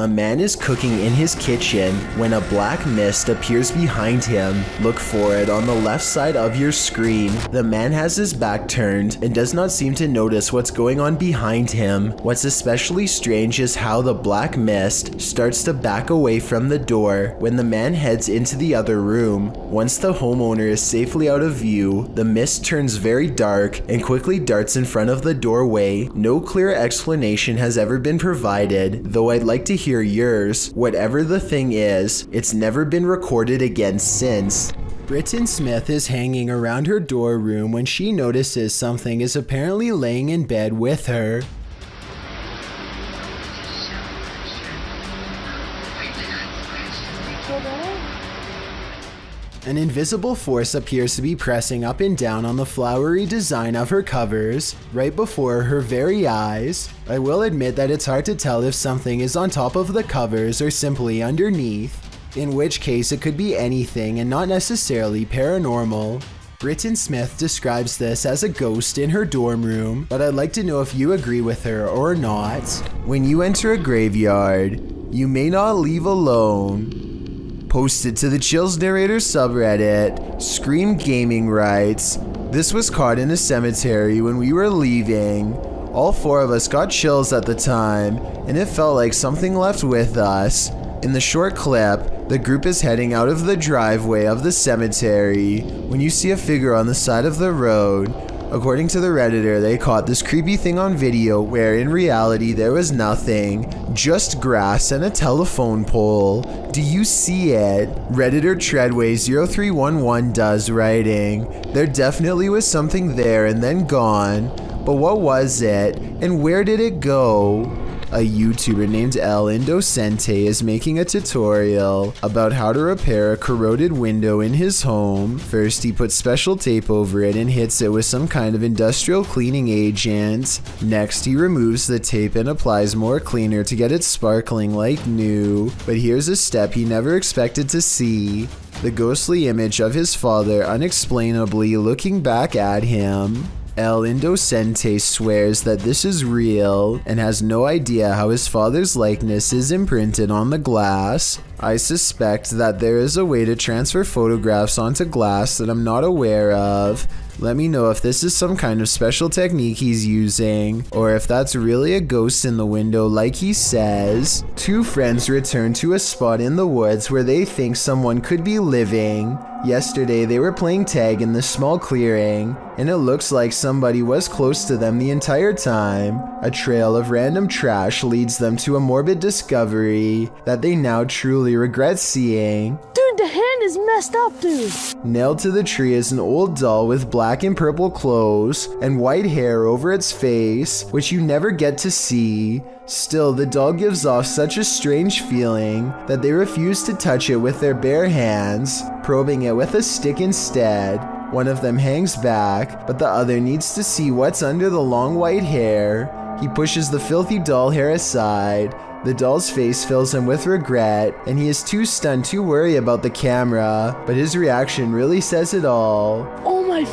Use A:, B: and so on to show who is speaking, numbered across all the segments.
A: A man is cooking in his kitchen when a black mist appears behind him. Look for it on the left side of your screen. The man has his back turned and does not seem to notice what's going on behind him. What's especially strange is how the black mist starts to back away from the door when the man heads into the other room. Once the homeowner is safely out of view, the mist turns very dark and quickly darts in front of the doorway. No clear explanation has ever been provided, though I'd like to hear yours. Whatever the thing is, it's never been recorded again since. Britton Smith is hanging around her dorm room when she notices something is apparently laying in bed with her. An invisible force appears to be pressing up and down on the flowery design of her covers, right before her very eyes. I will admit that it's hard to tell if something is on top of the covers or simply underneath, in which case it could be anything and not necessarily paranormal. Britton Smith describes this as a ghost in her dorm room, but I'd like to know if you agree with her or not. When you enter a graveyard, you may not leave alone. Posted to the Chills Narrator subreddit, Scream Gaming writes, "This was caught in a cemetery when we were leaving. All four of us got chills at the time, and it felt like something left with us. In the short clip, the group is heading out of the driveway of the cemetery when you see a figure on the side of the road. According to the Redditor, they caught this creepy thing on video where in reality there was nothing, just grass and a telephone pole. Do you see it?" Redditor Treadway0311 does, writing, "There definitely was something there and then gone, but what was it and where did it go?" A YouTuber named El Indocente is making a tutorial about how to repair a corroded window in his home. First, he puts special tape over it and hits it with some kind of industrial cleaning agent. Next, he removes the tape and applies more cleaner to get it sparkling like new. But here's a step he never expected to see: the ghostly image of his father unexplainably looking back at him. El Indocente swears that this is real and has no idea how his father's likeness is imprinted on the glass. I suspect that there is a way to transfer photographs onto glass that I'm not aware of. Let me know if this is some kind of special technique he's using, or if that's really a ghost in the window like he says. Two friends return to a spot in the woods where they think someone could be living. Yesterday they were playing tag in this small clearing, and it looks like somebody was close to them the entire time. A trail of random trash leads them to a morbid discovery that they now truly regret seeing.
B: Dude, the hand is messed up, dude.
A: Nailed to the tree is an old doll with black and purple clothes and white hair over its face, which you never get to see. Still, the doll gives off such a strange feeling that they refuse to touch it with their bare hands, probing it with a stick instead. One of them hangs back, but the other needs to see what's under the long white hair. He pushes the filthy doll hair aside. The doll's face fills him with regret, and he is too stunned to worry about the camera, but his reaction really says it all.
B: Oh my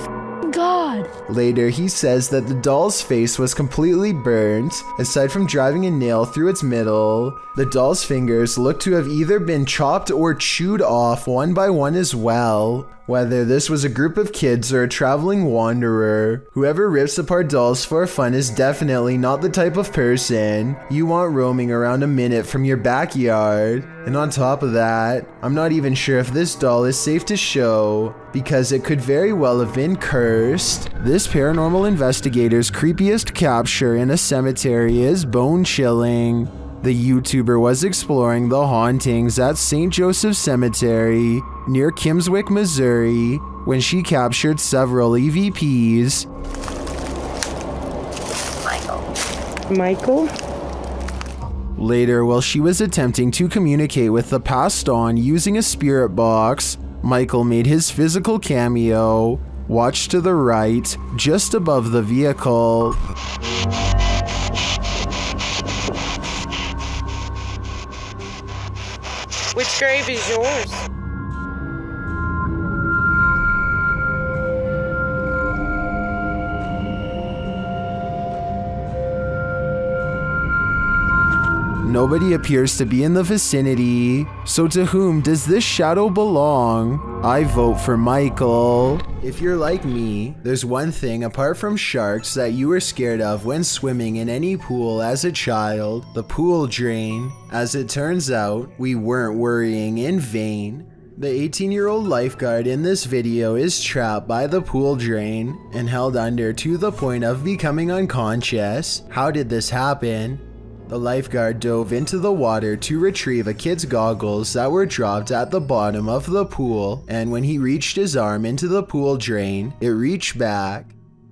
B: God.
A: Later, he says that the doll's face was completely burnt, aside from driving a nail through its middle. The doll's fingers look to have either been chopped or chewed off one by one as well. Whether this was a group of kids or a traveling wanderer, whoever rips apart dolls for fun is definitely not the type of person you want roaming around a minute from your backyard. And on top of that, I'm not even sure if this doll is safe to show, because it could very well have been cursed. This paranormal investigator's creepiest capture in a cemetery is bone-chilling. The YouTuber was exploring the hauntings at St. Joseph Cemetery near Kimswick, Missouri, when she captured several EVPs.
B: Michael?
A: Later, while she was attempting to communicate with the passed on using a spirit box, Michael made his physical cameo. Watch to the right, just above the vehicle.
C: Which grave is yours?
A: Nobody appears to be in the vicinity. So to whom does this shadow belong? I vote for Michael. If you're like me, there's one thing apart from sharks that you were scared of when swimming in any pool as a child: the pool drain. As it turns out, we weren't worrying in vain. The 18-year-old lifeguard in this video is trapped by the pool drain and held under to the point of becoming unconscious. How did this happen? The lifeguard dove into the water to retrieve a kid's goggles that were dropped at the bottom of the pool, and when he reached his arm into the pool drain, it reached back.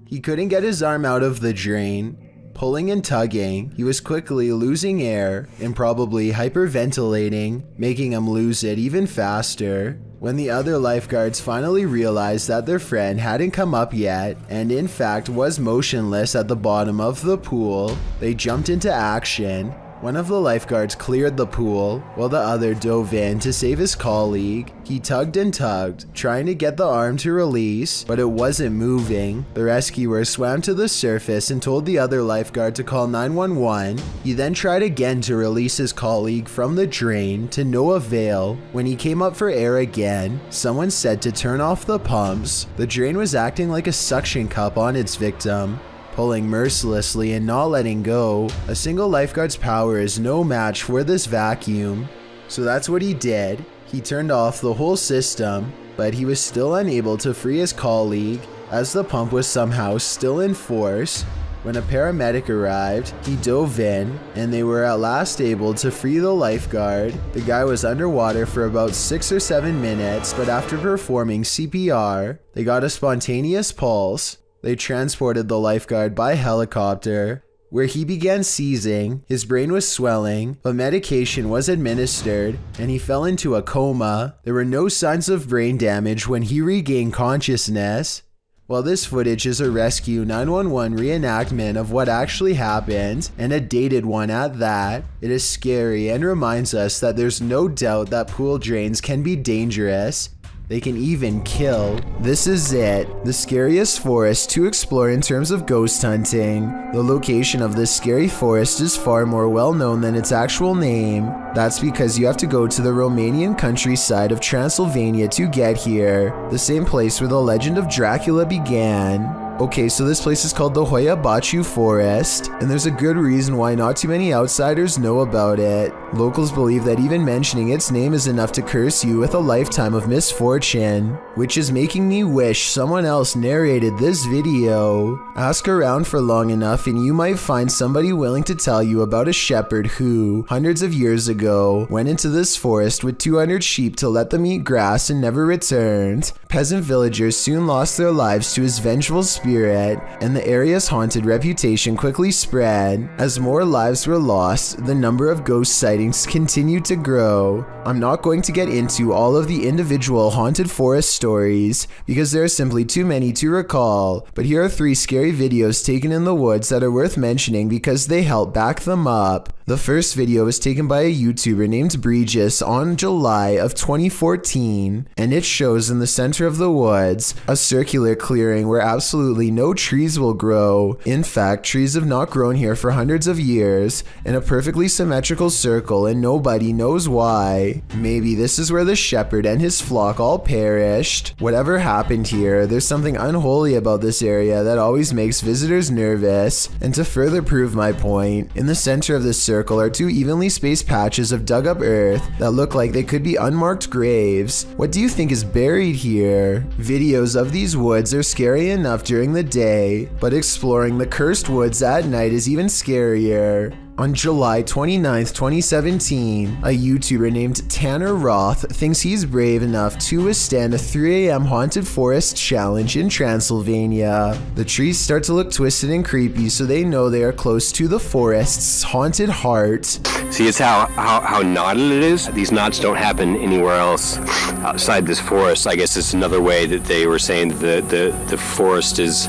A: He couldn't get his arm out of the drain. Pulling and tugging, he was quickly losing air and probably hyperventilating, making him lose it even faster. When the other lifeguards finally realized that their friend hadn't come up yet, and in fact was motionless at the bottom of the pool, they jumped into action. One of the lifeguards cleared the pool, while the other dove in to save his colleague. He tugged and tugged, trying to get the arm to release, but it wasn't moving. The rescuer swam to the surface and told the other lifeguard to call 911. He then tried again to release his colleague from the drain, to no avail. When he came up for air again, someone said to turn off the pumps. The drain was acting like a suction cup on its victim, pulling mercilessly and not letting go. A single lifeguard's power is no match for this vacuum. So that's what he did. He turned off the whole system, but he was still unable to free his colleague, as the pump was somehow still in force. When a paramedic arrived, he dove in, and they were at last able to free the lifeguard. The guy was underwater for about 6 or 7 minutes, but after performing CPR, they got a spontaneous pulse. They transported the lifeguard by helicopter, where he began seizing. His brain was swelling, but medication was administered, and he fell into a coma. There were no signs of brain damage when he regained consciousness. While this footage is a Rescue 911 reenactment of what actually happened, and a dated one at that, it is scary and reminds us that there's no doubt that pool drains can be dangerous. They can even kill. This is it, the scariest forest to explore in terms of ghost hunting. The location of this scary forest is far more well known than its actual name. That's because you have to go to the Romanian countryside of Transylvania to get here, the same place where the legend of Dracula began. Okay, so this place is called the Hoia Baciu Forest, and there's a good reason why not too many outsiders know about it. Locals believe that even mentioning its name is enough to curse you with a lifetime of misfortune, which is making me wish someone else narrated this video. Ask around for long enough and you might find somebody willing to tell you about a shepherd who, hundreds of years ago, went into this forest with 200 sheep to let them eat grass and never returned. Peasant villagers soon lost their lives to his vengeful spirit, and the area's haunted reputation quickly spread. As more lives were lost, the number of ghost sightings continued to grow. I'm not going to get into all of the individual haunted forest stories because there are simply too many to recall, but here are 3 scary videos taken in the woods that are worth mentioning because they help back them up. The first video was taken by a YouTuber named breathless on July of 2014, and it shows in the center of the woods a circular clearing where absolutely no trees will grow. In fact, trees have not grown here for hundreds of years, in a perfectly symmetrical circle, and nobody knows why. Maybe this is where the shepherd and his flock all perished. Whatever happened here, there's something unholy about this area that always makes visitors nervous. And to further prove my point, in the center of this circle are 2 evenly spaced patches of dug up earth that look like they could be unmarked graves. What do you think is buried here? Videos of these woods are scary enough during the day, but exploring the cursed woods at night is even scarier. On July 29, 2017, a YouTuber named Tanner Roth thinks he's brave enough to withstand a 3 a.m. haunted forest challenge in Transylvania. The trees start to look twisted and creepy, so they know they are close to the forest's haunted heart.
D: See, it's how knotted it is. These knots don't happen anywhere else outside this forest. I guess it's another way that they were saying that the forest is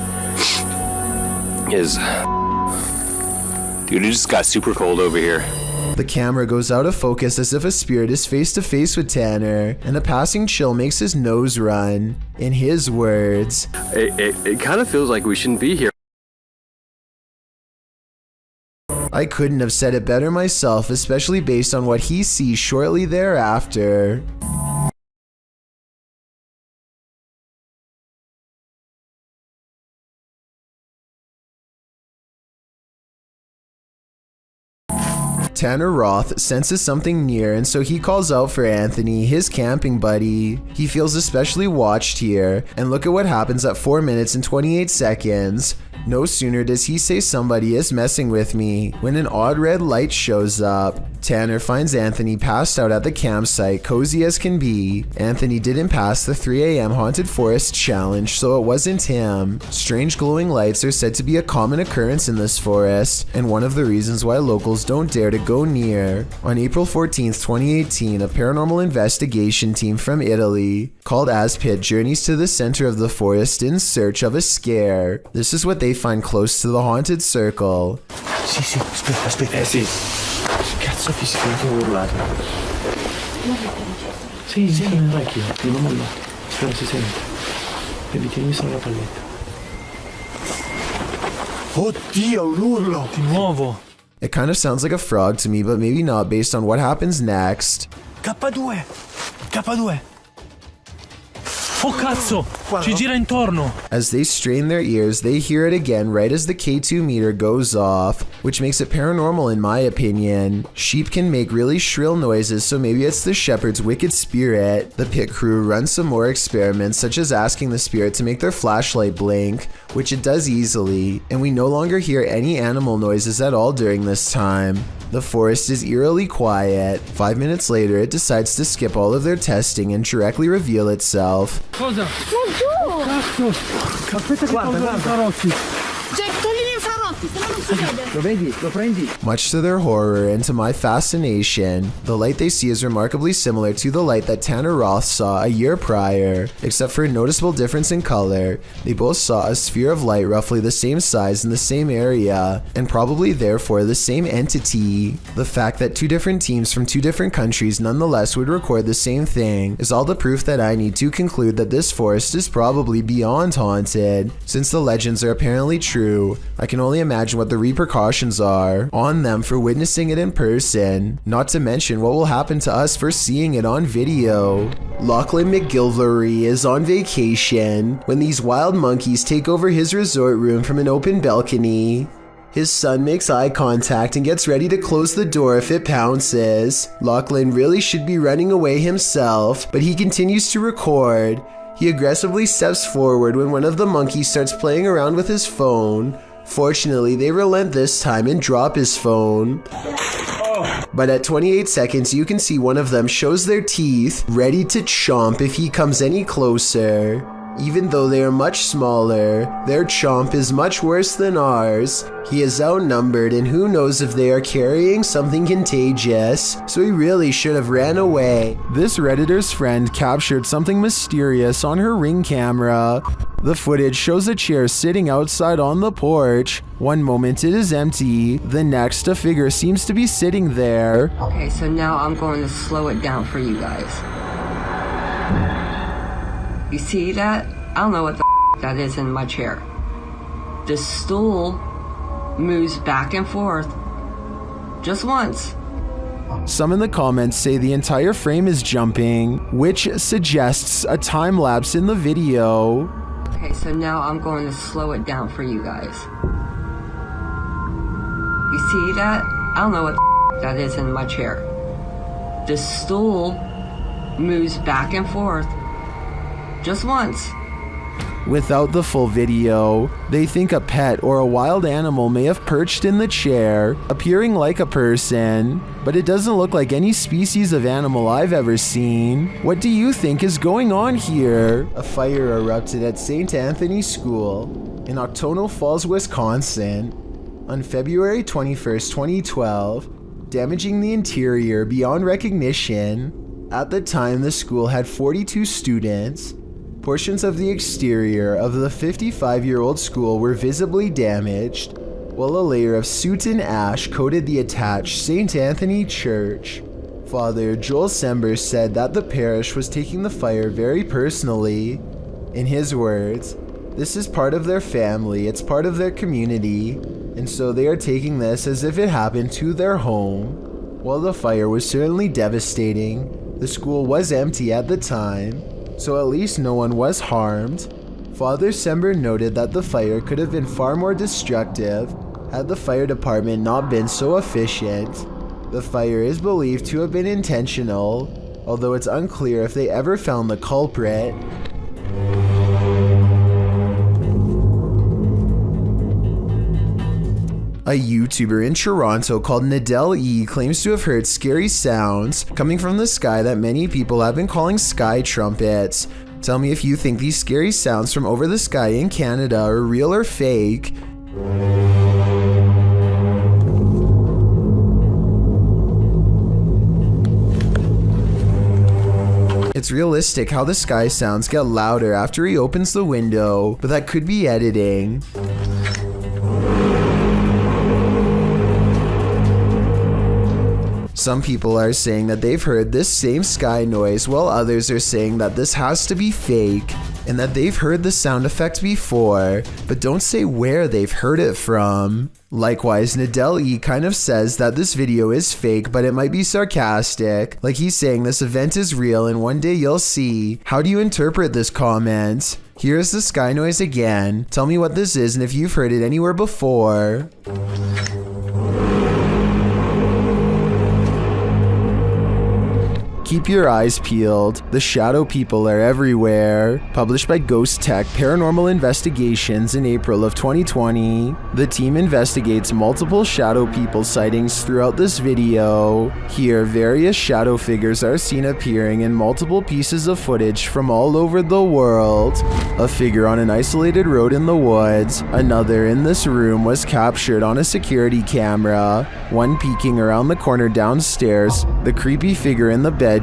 D: Dude, it just got super cold over here.
A: The camera goes out of focus as if a spirit is face to face with Tanner, and a passing chill makes his nose run. In his words,
D: It kind of feels like we shouldn't be here.
A: I couldn't have said it better myself, especially based on what he sees shortly thereafter. Tanner Roth senses something near, and so he calls out for Anthony, his camping buddy. He feels especially watched here, and look at what happens at 4 minutes and 28 seconds. No sooner does he say somebody is messing with me when an odd red light shows up. Tanner finds Anthony passed out at the campsite, cozy as can be. Anthony didn't pass the 3 a.m. haunted forest challenge, so it wasn't him. Strange glowing lights are said to be a common occurrence in this forest, and one of the reasons why locals don't dare to go near. On April 14th, 2018, a paranormal investigation team from Italy called Aspit journeys to the center of the forest in search of a scare. This is what they find close to the haunted circle.
E: Sì, aspetta. Sì. Cazzo fischio urlato. Sì, non vecchio, non molla. Spero si sente. Baby, tieni solo la palletta. Oddio, un urlo! Di nuovo!
A: It kind of sounds like a frog to me, but maybe not based on what happens next.
E: K2! Oh cazzo! Ci gira intorno!
A: As they strain their ears, they hear it again right as the K2 meter goes off, which makes it paranormal in my opinion. Sheep can make really shrill noises, so maybe it's the shepherd's wicked spirit. The pit crew runs some more experiments, such as asking the spirit to make their flashlight blink, which it does easily, and we no longer hear any animal noises at all during this time. The forest is eerily quiet. 5 minutes later, it decides to skip all of their testing and directly reveal itself.
E: Cosa?
B: Laggiù!
E: Cazzo! Aspetta che tolgo i carozzi!
B: Cioè, togli gli infrarotti, se no non si vede.
E: Lo vedi? Lo prendi?
A: Much to their horror and to my fascination, the light they see is remarkably similar to the light that Tanner Roth saw a year prior, except for a noticeable difference in color. They both saw a sphere of light roughly the same size in the same area, and probably therefore the same entity. The fact that two different teams from two different countries nonetheless would record the same thing is all the proof that I need to conclude that this forest is probably beyond haunted. Since the legends are apparently true, I can only imagine what the repercussions are on them for witnessing it in person, not to mention what will happen to us for seeing it on video. Lachlan McGilvery is on vacation when these wild monkeys take over his resort room from an open balcony. His son makes eye contact and gets ready to close the door if it pounces. Lachlan really should be running away himself, but he continues to record. He aggressively steps forward when one of the monkeys starts playing around with his phone. Fortunately, they relent this time and drop his phone. But at 28 seconds, you can see one of them shows their teeth, ready to chomp if he comes any closer. Even though they are much smaller, their chomp is much worse than ours. He is outnumbered, and who knows if they are carrying something contagious, so he really should have ran away. This Redditor's friend captured something mysterious on her Ring camera. The footage shows a chair sitting outside on the porch. One moment it is empty, the next a figure seems to be sitting there.
F: Okay, so now I'm going to slow it down for you guys. You see that? I don't know what the that is in my chair. The stool moves back and forth just once.
A: Some in the comments say the entire frame is jumping, which suggests a time lapse in the video.
F: Okay, so now I'm going to slow it down for you guys. You see that? I don't know what the that is in my chair. The stool moves back and forth just once.
A: Without the full video, they think a pet or a wild animal may have perched in the chair, appearing like a person, but it doesn't look like any species of animal I've ever seen. What do you think is going on here? A fire erupted at St. Anthony's School in Octonal Falls, Wisconsin on February 21st, 2012, damaging the interior beyond recognition. At the time, the school had 42 students. Portions of the exterior of the 55-year-old school were visibly damaged, while a layer of soot and ash coated the attached St. Anthony Church. Father Joel Sember said that the parish was taking the fire very personally. In his words, "This is part of their family, it's part of their community, and so they are taking this as if it happened to their home. While the fire was certainly devastating, the school was empty at the time, so at least no one was harmed. Father Sember noted that the fire could have been far more destructive had the fire department not been so efficient. The fire is believed to have been intentional, although it's unclear if they ever found the culprit. A YouTuber in Toronto called Nadell E claims to have heard scary sounds coming from the sky that many people have been calling sky trumpets. Tell me if you think these scary sounds from over the sky in Canada are real or fake. It's realistic how the sky sounds get louder after he opens the window, but that could be editing. Some people are saying that they've heard this same sky noise, while others are saying that this has to be fake and that they've heard the sound effect before, but don't say where they've heard it from. Likewise, Nadell E kind of says that this video is fake, but it might be sarcastic, like he's saying this event is real and one day you'll see. How do you interpret this comment? Here's the sky noise again. Tell me what this is and if you've heard it anywhere before. Keep your eyes peeled. The shadow people are everywhere. Published by Ghost Tech Paranormal Investigations in April of 2020. The team investigates multiple shadow people sightings throughout this video. Here, various shadow figures are seen appearing in multiple pieces of footage from all over the world. A figure on an isolated road in the woods. Another in this room was captured on a security camera. One peeking around the corner downstairs. The creepy figure in the bedroom.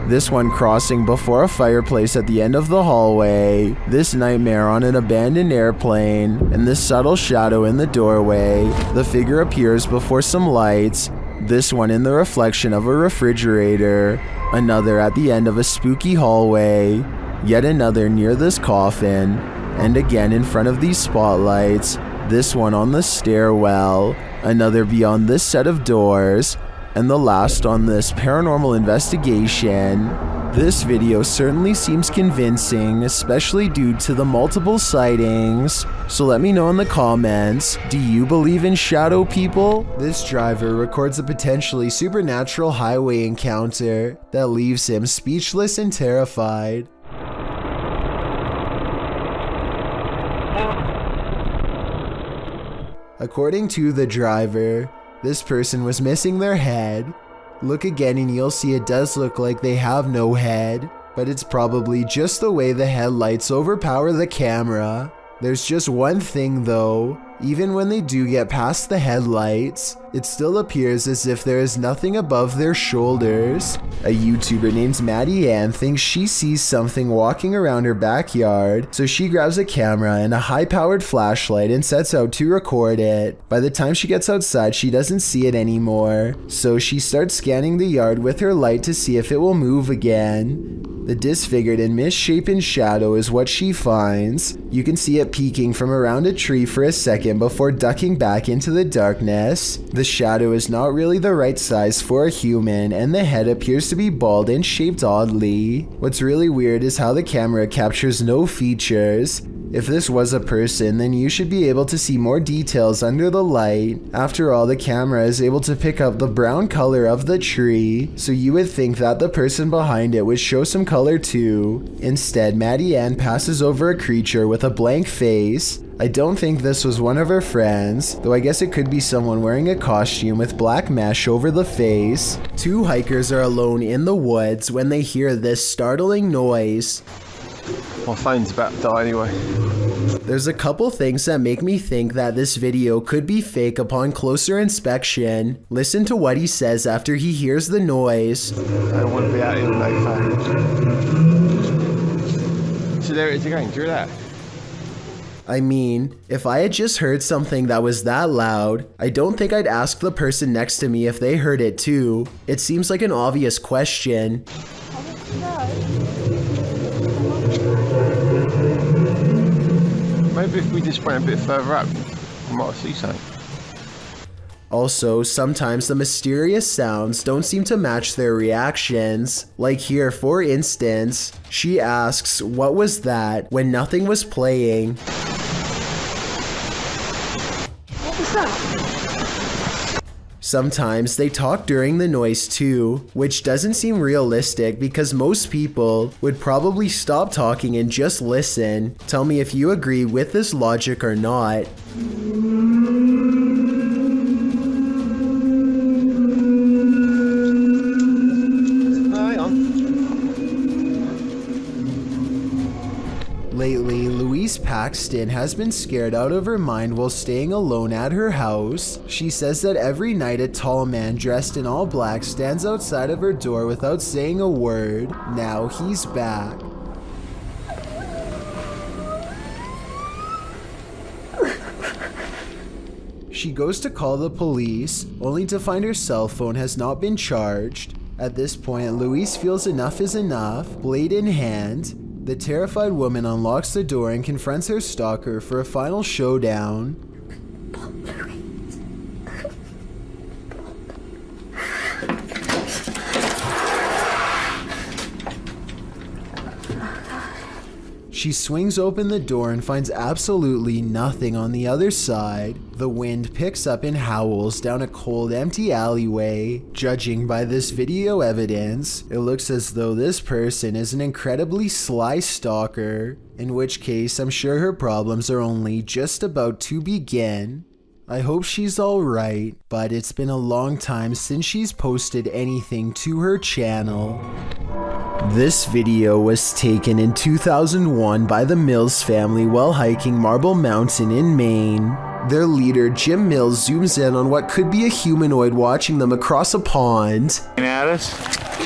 A: This one crossing before a fireplace at the end of the hallway. This nightmare on an abandoned airplane. And this subtle shadow in the doorway. The figure appears before some lights. This one in the reflection of a refrigerator. Another at the end of a spooky hallway. Yet another near this coffin. And again in front of these spotlights. This one on the stairwell. Another beyond this set of doors. And the last on this paranormal investigation. This video certainly seems convincing, especially due to the multiple sightings. So let me know in the comments, do you believe in shadow people? This driver records a potentially supernatural highway encounter that leaves him speechless and terrified. According to the driver, this person was missing their head. Look again and you'll see it does look like they have no head, but it's probably just the way the headlights overpower the camera. There's just one thing though, even when they do get past the headlights, it still appears as if there is nothing above their shoulders. A YouTuber named Maddie Ann thinks she sees something walking around her backyard, so she grabs a camera and a high-powered flashlight and sets out to record it. By the time she gets outside, she doesn't see it anymore, so she starts scanning the yard with her light to see if it will move again. The disfigured and misshapen shadow is what she finds. You can see it peeking from around a tree for a second before ducking back into the darkness. The shadow is not really the right size for a human, and the head appears to be bald and shaped oddly. What's really weird is how the camera captures no features. If this was a person, then you should be able to see more details under the light. After all, the camera is able to pick up the brown color of the tree, so you would think that the person behind it would show some color too. Instead, Maddie Ann passes over a creature with a blank face. I don't think this was one of her friends, though I guess it could be someone wearing a costume with black mesh over the face. Two hikers are alone in the woods when they hear this startling noise.
G: My phone's about to die anyway.
A: There's a couple things that make me think that this video could be fake upon closer inspection. Listen to what he says after he hears the noise.
G: I don't want to be out here with no phone. So there it is again, do you hear that?
A: I mean, if I had just heard something that was that loud, I don't think I'd ask the person next to me if they heard it too. It seems like an obvious question.
G: Maybe if we just went a bit further up, I might see something.
A: Also, sometimes the mysterious sounds don't seem to match their reactions. Like here, for instance, she asks, "What was that?" when nothing was playing.
B: What was that?
A: Sometimes they talk during the noise too, which doesn't seem realistic because most people would probably stop talking and just listen. Tell me if you agree with this logic or not. Lately, Louise Paxton has been scared out of her mind while staying alone at her house. She says that every night a tall man dressed in all black stands outside of her door without saying a word. Now he's back. She goes to call the police, only to find her cell phone has not been charged. At this point, Louise feels enough is enough, blade in hand. The terrified woman unlocks the door and confronts her stalker for a final showdown. She swings open the door and finds absolutely nothing on the other side. The wind picks up and howls down a cold, empty alleyway. Judging by this video evidence, it looks as though this person is an incredibly sly stalker, in which case I'm sure her problems are only just about to begin. I hope she's alright, but it's been a long time since she's posted anything to her channel. This video was taken in 2001 by the Mills family while hiking Marble Mountain in Maine. Their leader, Jim Mills, zooms in on what could be a humanoid watching them across a pond.
H: At us?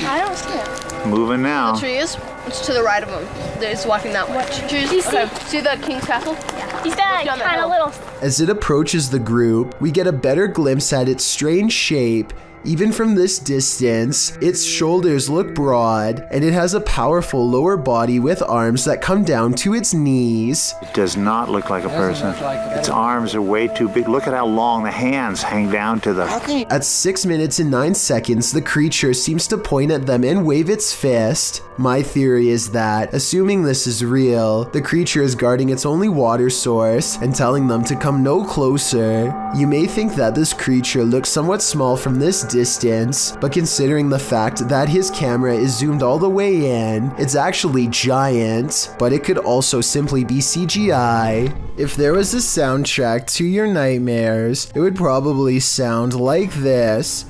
B: I don't see it.
H: Moving now.
I: The tree is? It's to the right of him. They're walking that way.
B: What tree? Do you see?
I: Okay. See the King's Castle?
B: Yeah. He's that
I: on that
B: kind of
I: hill.
B: little.
A: As it approaches the group, we get a better glimpse at its strange shape. Even from this distance, its shoulders look broad, and it has a powerful lower body with arms that come down to its knees.
H: It does not look like a person. Its arms are way too big. Look at how long the hands hang down to the...
A: At 6 minutes and 9 seconds, the creature seems to point at them and wave its fist. My theory is that, assuming this is real, the creature is guarding its only water source and telling them to come no closer. You may think that this creature looks somewhat small from this distance, but considering the fact that his camera is zoomed all the way in, it's actually giant, but it could also simply be CGI. If there was a soundtrack to your nightmares, it would probably sound like this.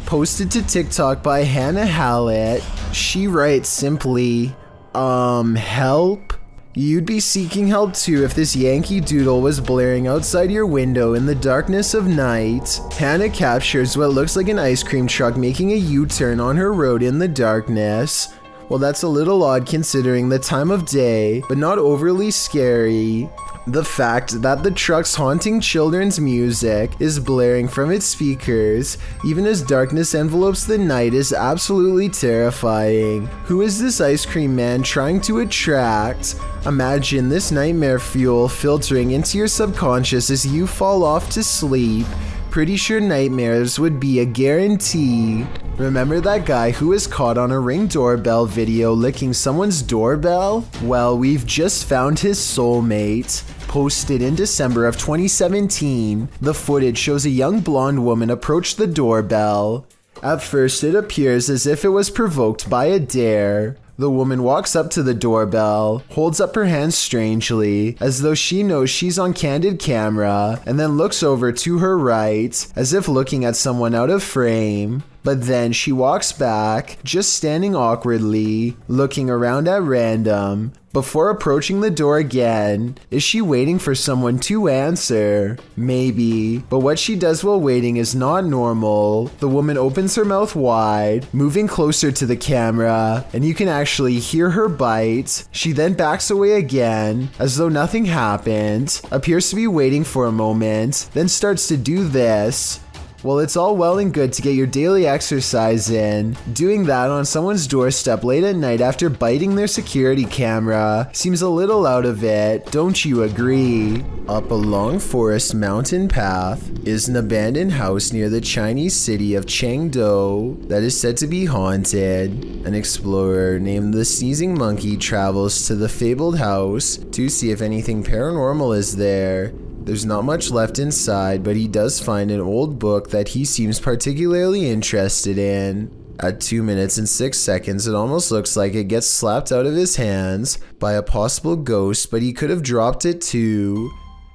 A: Posted to TikTok by Hannah Hallett, she writes simply, help? You'd be seeking help too if this Yankee Doodle was blaring outside your window in the darkness of night. Hannah captures what looks like an ice cream truck making a U-turn on her road in the darkness. Well, that's a little odd considering the time of day, but not overly scary. The fact that the truck's haunting children's music is blaring from its speakers, even as darkness envelopes the night, is absolutely terrifying. Who is this ice cream man trying to attract? Imagine this nightmare fuel filtering into your subconscious as you fall off to sleep. Pretty sure nightmares would be a guarantee. Remember that guy who was caught on a Ring doorbell video licking someone's doorbell? Well, we've just found his soulmate. Posted in December of 2017, the footage shows a young blonde woman approach the doorbell. At first, it appears as if it was provoked by a dare. The woman walks up to the doorbell, holds up her hands strangely, as though she knows she's on candid camera, and then looks over to her right, as if looking at someone out of frame. But then she walks back, just standing awkwardly, looking around at random, before approaching the door again. Is she waiting for someone to answer? Maybe, but what she does while waiting is not normal. The woman opens her mouth wide, moving closer to the camera, and you can actually hear her bite. She then backs away again, as though nothing happened, appears to be waiting for a moment, then starts to do this. Well, it's all well and good to get your daily exercise in. Doing that on someone's doorstep late at night after biting their security camera seems a little out of it, don't you agree? Up a long forest mountain path is an abandoned house near the Chinese city of Chengdu that is said to be haunted. An explorer named the Sneezing Monkey travels to the fabled house to see if anything paranormal is there. There's not much left inside, but he does find an old book that he seems particularly interested in. At 2 minutes and 6 seconds, it almost looks like it gets slapped out of his hands by a possible ghost, but he could have dropped it too.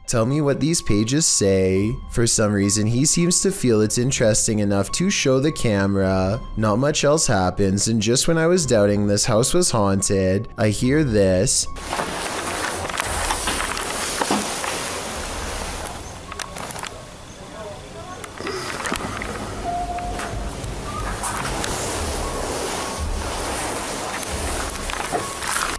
A: Tell me what these pages say. For some reason, he seems to feel it's interesting enough to show the camera. Not much else happens, and just when I was doubting this house was haunted, I hear this.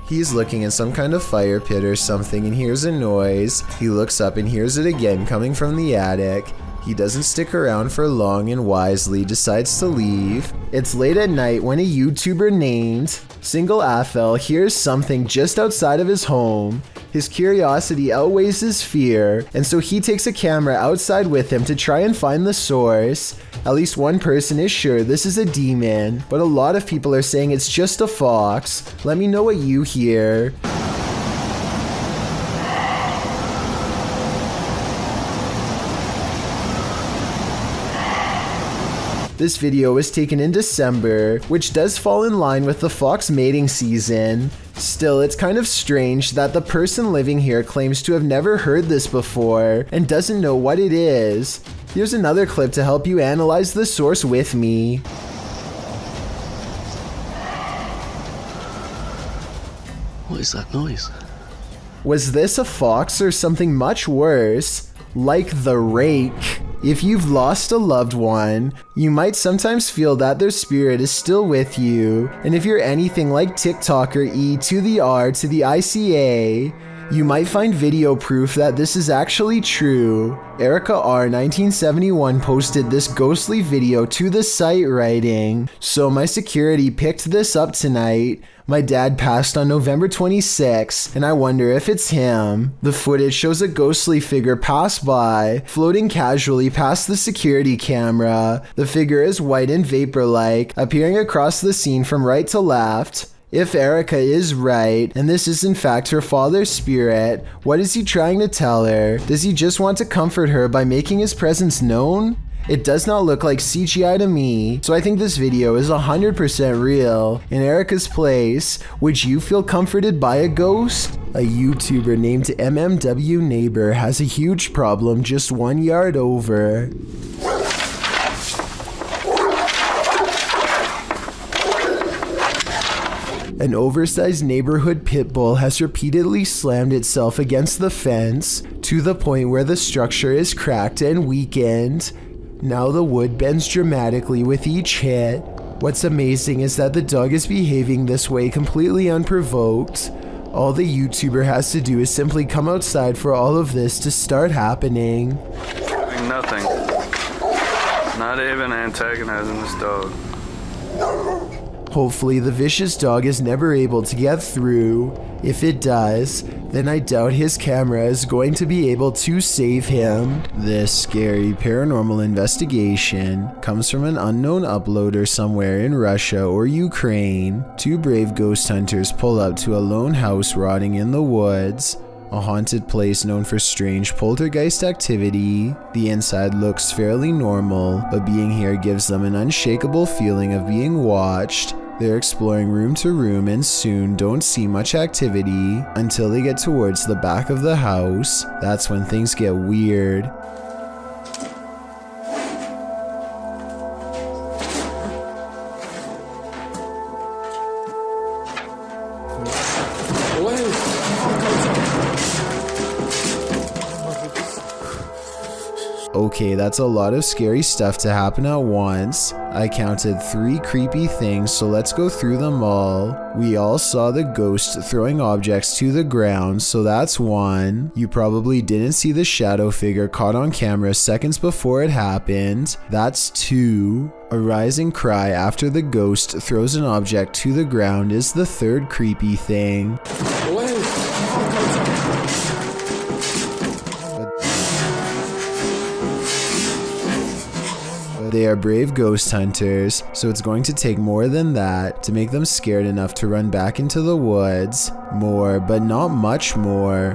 A: He's looking in some kind of fire pit or something and hears a noise. He looks up and hears it again coming from the attic. He doesn't stick around for long and wisely decides to leave. It's late at night when a YouTuber named Single Aphel hears something just outside of his home. His curiosity outweighs his fear, and so he takes a camera outside with him to try and find the source. At least one person is sure this is a demon, but a lot of people are saying it's just a fox. Let me know what you hear. This video was taken in December, which does fall in line with the fox mating season. Still, it's kind of strange that the person living here claims to have never heard this before and doesn't know what it is. Here's another clip to help you analyze the source with me.
E: What is that noise?
A: Was this a fox or something much worse, like the rake? If you've lost a loved one, you might sometimes feel that their spirit is still with you, and if you're anything like TikToker E to the R to the ICA, you might find video proof that this is actually true. Erica R 1971 posted this ghostly video to the site writing, "So my security picked this up tonight. My dad passed on November 26, and I wonder if it's him. The footage shows a ghostly figure pass by, floating casually past the security camera. The figure is white and vapor-like, appearing across the scene from right to left. If Erica is right, and this is in fact her father's spirit, what is he trying to tell her? Does he just want to comfort her by making his presence known? It does not look like CGI to me, so I think this video is 100% real. In Erica's place, would you feel comforted by a ghost? A YouTuber named MMW Neighbor has a huge problem just 1 yard over. An oversized neighborhood pit bull has repeatedly slammed itself against the fence to the point where the structure is cracked and weakened. Now the wood bends dramatically with each hit. What's amazing is that the dog is behaving this way completely unprovoked. All the YouTuber has to do is simply come outside for all of this to start happening.
J: Nothing. Not even antagonizing this dog.
A: Hopefully the vicious dog is never able to get through. If it does, then I doubt his camera is going to be able to save him. This scary paranormal investigation comes from an unknown uploader somewhere in Russia or Ukraine. Two brave ghost hunters pull up to a lone house rotting in the woods. A haunted place known for strange poltergeist activity. The inside looks fairly normal, but being here gives them an unshakable feeling of being watched. They're exploring room to room and soon don't see much activity until they get towards the back of the house. That's when things get weird. Okay, that's a lot of scary stuff to happen at once. I counted 3 creepy things, so let's go through them all. We all saw the ghost throwing objects to the ground, so that's 1. You probably didn't see the shadow figure caught on camera seconds before it happened. That's 2. A rising cry after the ghost throws an object to the ground is the 3rd creepy thing. They are brave ghost hunters, so it's going to take more than that to make them scared enough to run back into the woods. More, but not much more.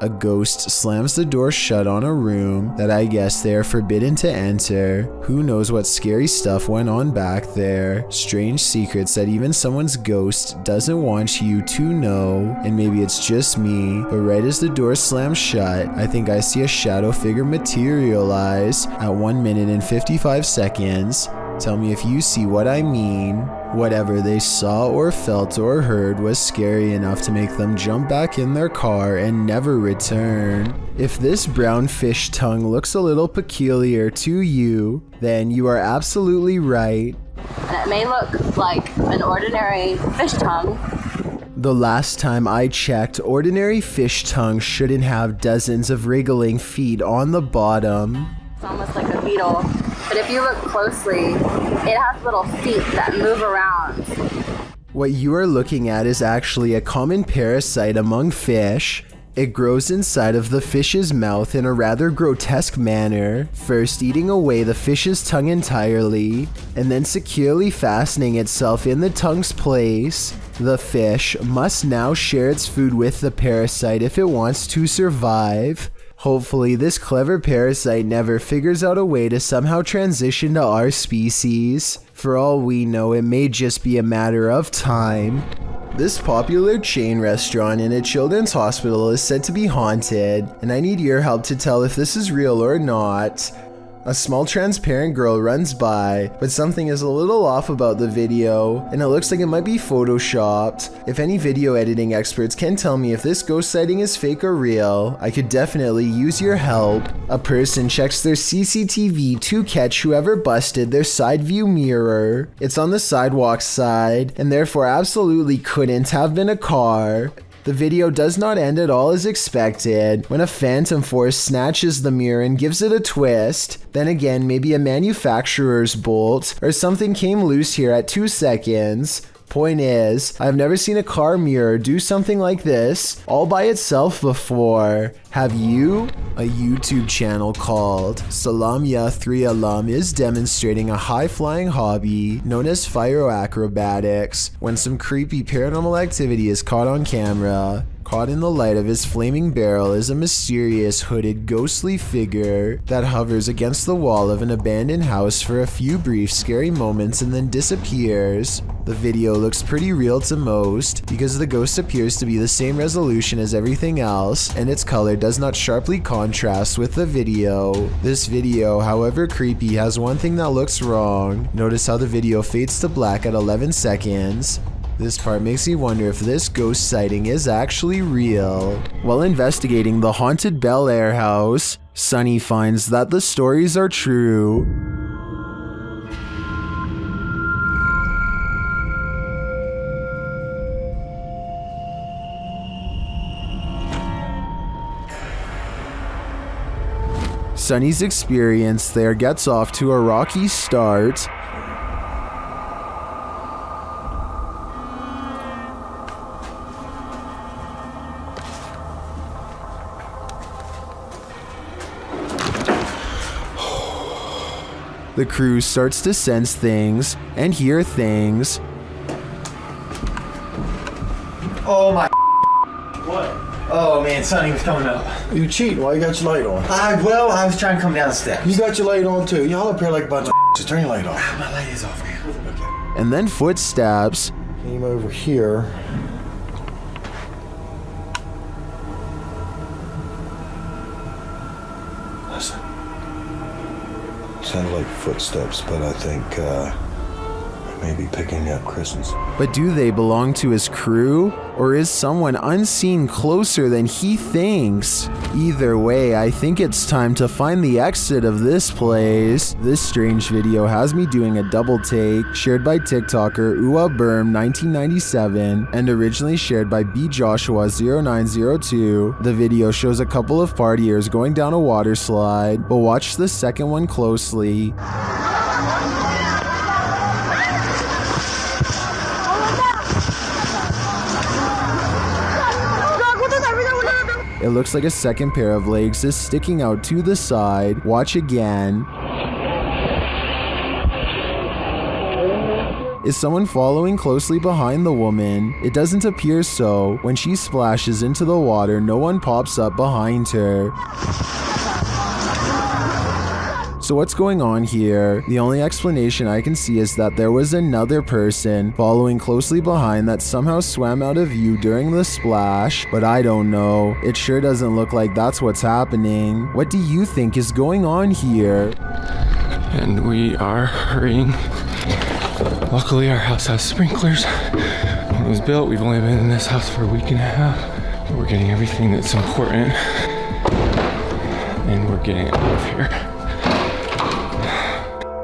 A: A ghost slams the door shut on a room that I guess they are forbidden to enter. Who knows what scary stuff went on back there. Strange secrets that even someone's ghost doesn't want you to know. And maybe it's just me, but right as the door slams shut, I think I see a shadow figure materialize at 1 minute and 55 seconds. Tell me if you see what I mean. Whatever they saw or felt or heard was scary enough to make them jump back in their car and never return. If this brown fish tongue looks a little peculiar to you, then you are absolutely right.
B: It may look like an ordinary fish tongue.
A: The last time I checked, ordinary fish tongues shouldn't have dozens of wriggling feet on the bottom.
B: It's almost like a beetle, but if you look closely, it has little feet that move around.
A: What you are looking at is actually a common parasite among fish. It grows inside of the fish's mouth in a rather grotesque manner, first eating away the fish's tongue entirely, and then securely fastening itself in the tongue's place. The fish must now share its food with the parasite if it wants to survive. Hopefully, this clever parasite never figures out a way to somehow transition to our species. For all we know, it may just be a matter of time. This popular chain restaurant in a children's hospital is said to be haunted, and I need your help to tell if this is real or not. A small transparent girl runs by, but something is a little off about the video, and it looks like it might be photoshopped. If any video editing experts can tell me if this ghost sighting is fake or real, I could definitely use your help. A person checks their CCTV to catch whoever busted their side view mirror. It's on the sidewalk side, and therefore absolutely couldn't have been a car. The video does not end at all as expected when a phantom force snatches the mirror and gives it a twist. Then again, maybe a manufacturer's bolt or something came loose here at 2 seconds. Point is, I've never seen a car mirror do something like this all by itself before. Have you? A YouTube channel called Salamya 3 Alum is demonstrating a high-flying hobby known as pyroacrobatics when some creepy paranormal activity is caught on camera. Caught in the light of his flaming barrel is a mysterious hooded ghostly figure that hovers against the wall of an abandoned house for a few brief scary moments and then disappears. The video looks pretty real to most because the ghost appears to be the same resolution as everything else and its color does not sharply contrast with the video. This video, however creepy, has one thing that looks wrong. Notice how the video fades to black at 11 seconds. This part makes me wonder if this ghost sighting is actually real. While investigating the haunted Bel Air house, Sunny finds that the stories are true. Sunny's experience there gets off to a rocky start. The crew starts to sense things and hear things.
K: Oh my. What? Oh man, Sonny was coming up.
E: You cheating? Why you got your light on?
K: I was trying to come down the steps.
E: You got your light on too. Y'all up here like a bunch of just turn your light off.
K: My light is off, man. Okay.
A: And then footsteps.
E: Came over here. Listen. Sounded like footsteps, but I think
L: maybe picking up Christmas.
A: But do they belong to his crew? Or is someone unseen closer than he thinks? Either way, I think it's time to find the exit of this place. This strange video has me doing a double take, shared by TikToker UaBerm1997 and originally shared by BJoshua0902. The video shows a couple of partiers going down a water slide, but watch the second one closely. It looks like a second pair of legs is sticking out to the side. Watch again. Is someone following closely behind the woman? It doesn't appear so. When she splashes into the water, no one pops up behind her. So what's going on here? The only explanation I can see is that there was another person following closely behind that somehow swam out of view during the splash, but I don't know. It sure doesn't look like that's what's happening. What do you think is going on here?
M: And we are hurrying. Luckily, our house has sprinklers. When it was built, we've only been in this house for a week and a half. But we're getting everything that's important. And we're getting out of here.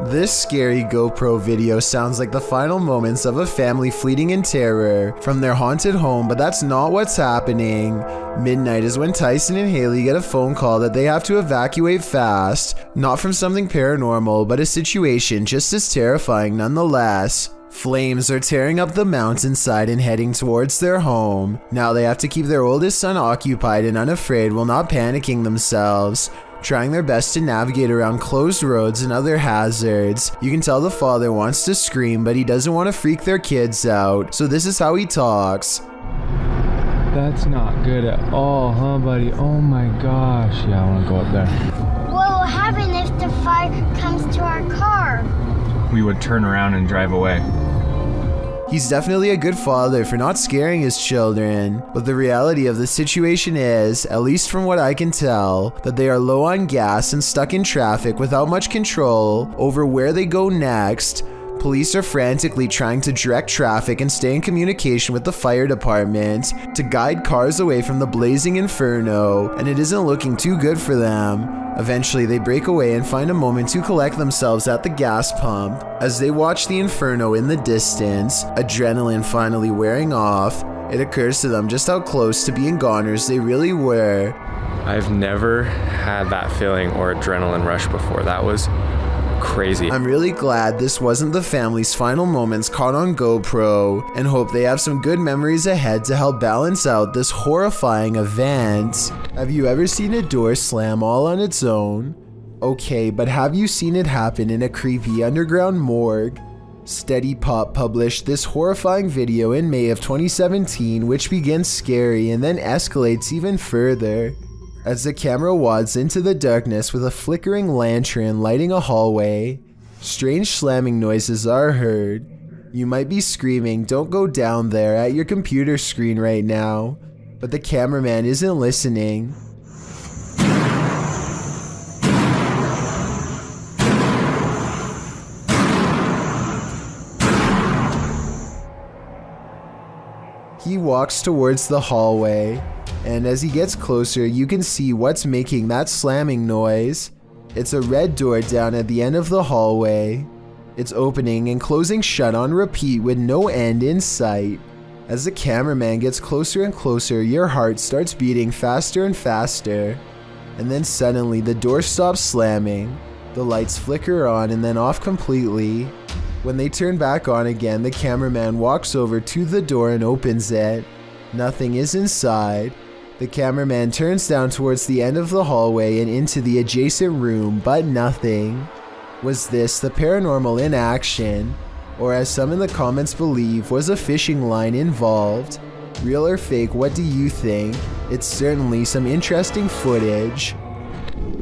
A: This scary GoPro video sounds like the final moments of a family fleeing in terror from their haunted home, but that's not what's happening. Midnight is when Tyson and Haley get a phone call that they have to evacuate fast, not from something paranormal, but a situation just as terrifying nonetheless. Flames are tearing up the mountainside and heading towards their home. Now they have to keep their oldest son occupied and unafraid while not panicking themselves, trying their best to navigate around closed roads and other hazards. You can tell the father wants to scream, but he doesn't want to freak their kids out, so this is how he talks.
M: That's not good at all, huh, buddy? Oh my gosh. Yeah, I want to go up there.
N: What will happen if the fire comes to our car?
M: We would turn around and drive away.
A: He's definitely a good father for not scaring his children, but the reality of the situation is, at least from what I can tell, that they are low on gas and stuck in traffic without much control over where they go next. Police are frantically trying to direct traffic and stay in communication with the fire department to guide cars away from the blazing inferno, and it isn't looking too good for them. Eventually, they break away and find a moment to collect themselves at the gas pump. As they watch the inferno in the distance, adrenaline finally wearing off, it occurs to them just how close to being goners they really were.
M: I've never had that feeling or adrenaline rush before. That was crazy.
A: I'm really glad this wasn't the family's final moments caught on GoPro, and hope they have some good memories ahead to help balance out this horrifying event. Have you ever seen a door slam all on its own? Okay, but have you seen it happen in a creepy underground morgue? Steady Pop published this horrifying video in May of 2017, which begins scary and then escalates even further. As the camera wads into the darkness with a flickering lantern lighting a hallway, strange slamming noises are heard. You might be screaming, "Don't go down there," at your computer screen right now, but the cameraman isn't listening. He walks towards the hallway, and as he gets closer, you can see what's making that slamming noise. It's a red door down at the end of the hallway. It's opening and closing shut on repeat with no end in sight. As the cameraman gets closer and closer, your heart starts beating faster and faster. And then suddenly the door stops slamming. The lights flicker on and then off completely. When they turn back on again, the cameraman walks over to the door and opens it. Nothing is inside. The cameraman turns down towards the end of the hallway and into the adjacent room, but nothing. Was this the paranormal in action? Or as some in the comments believe, was a fishing line involved? Real or fake, what do you think? It's certainly some interesting footage.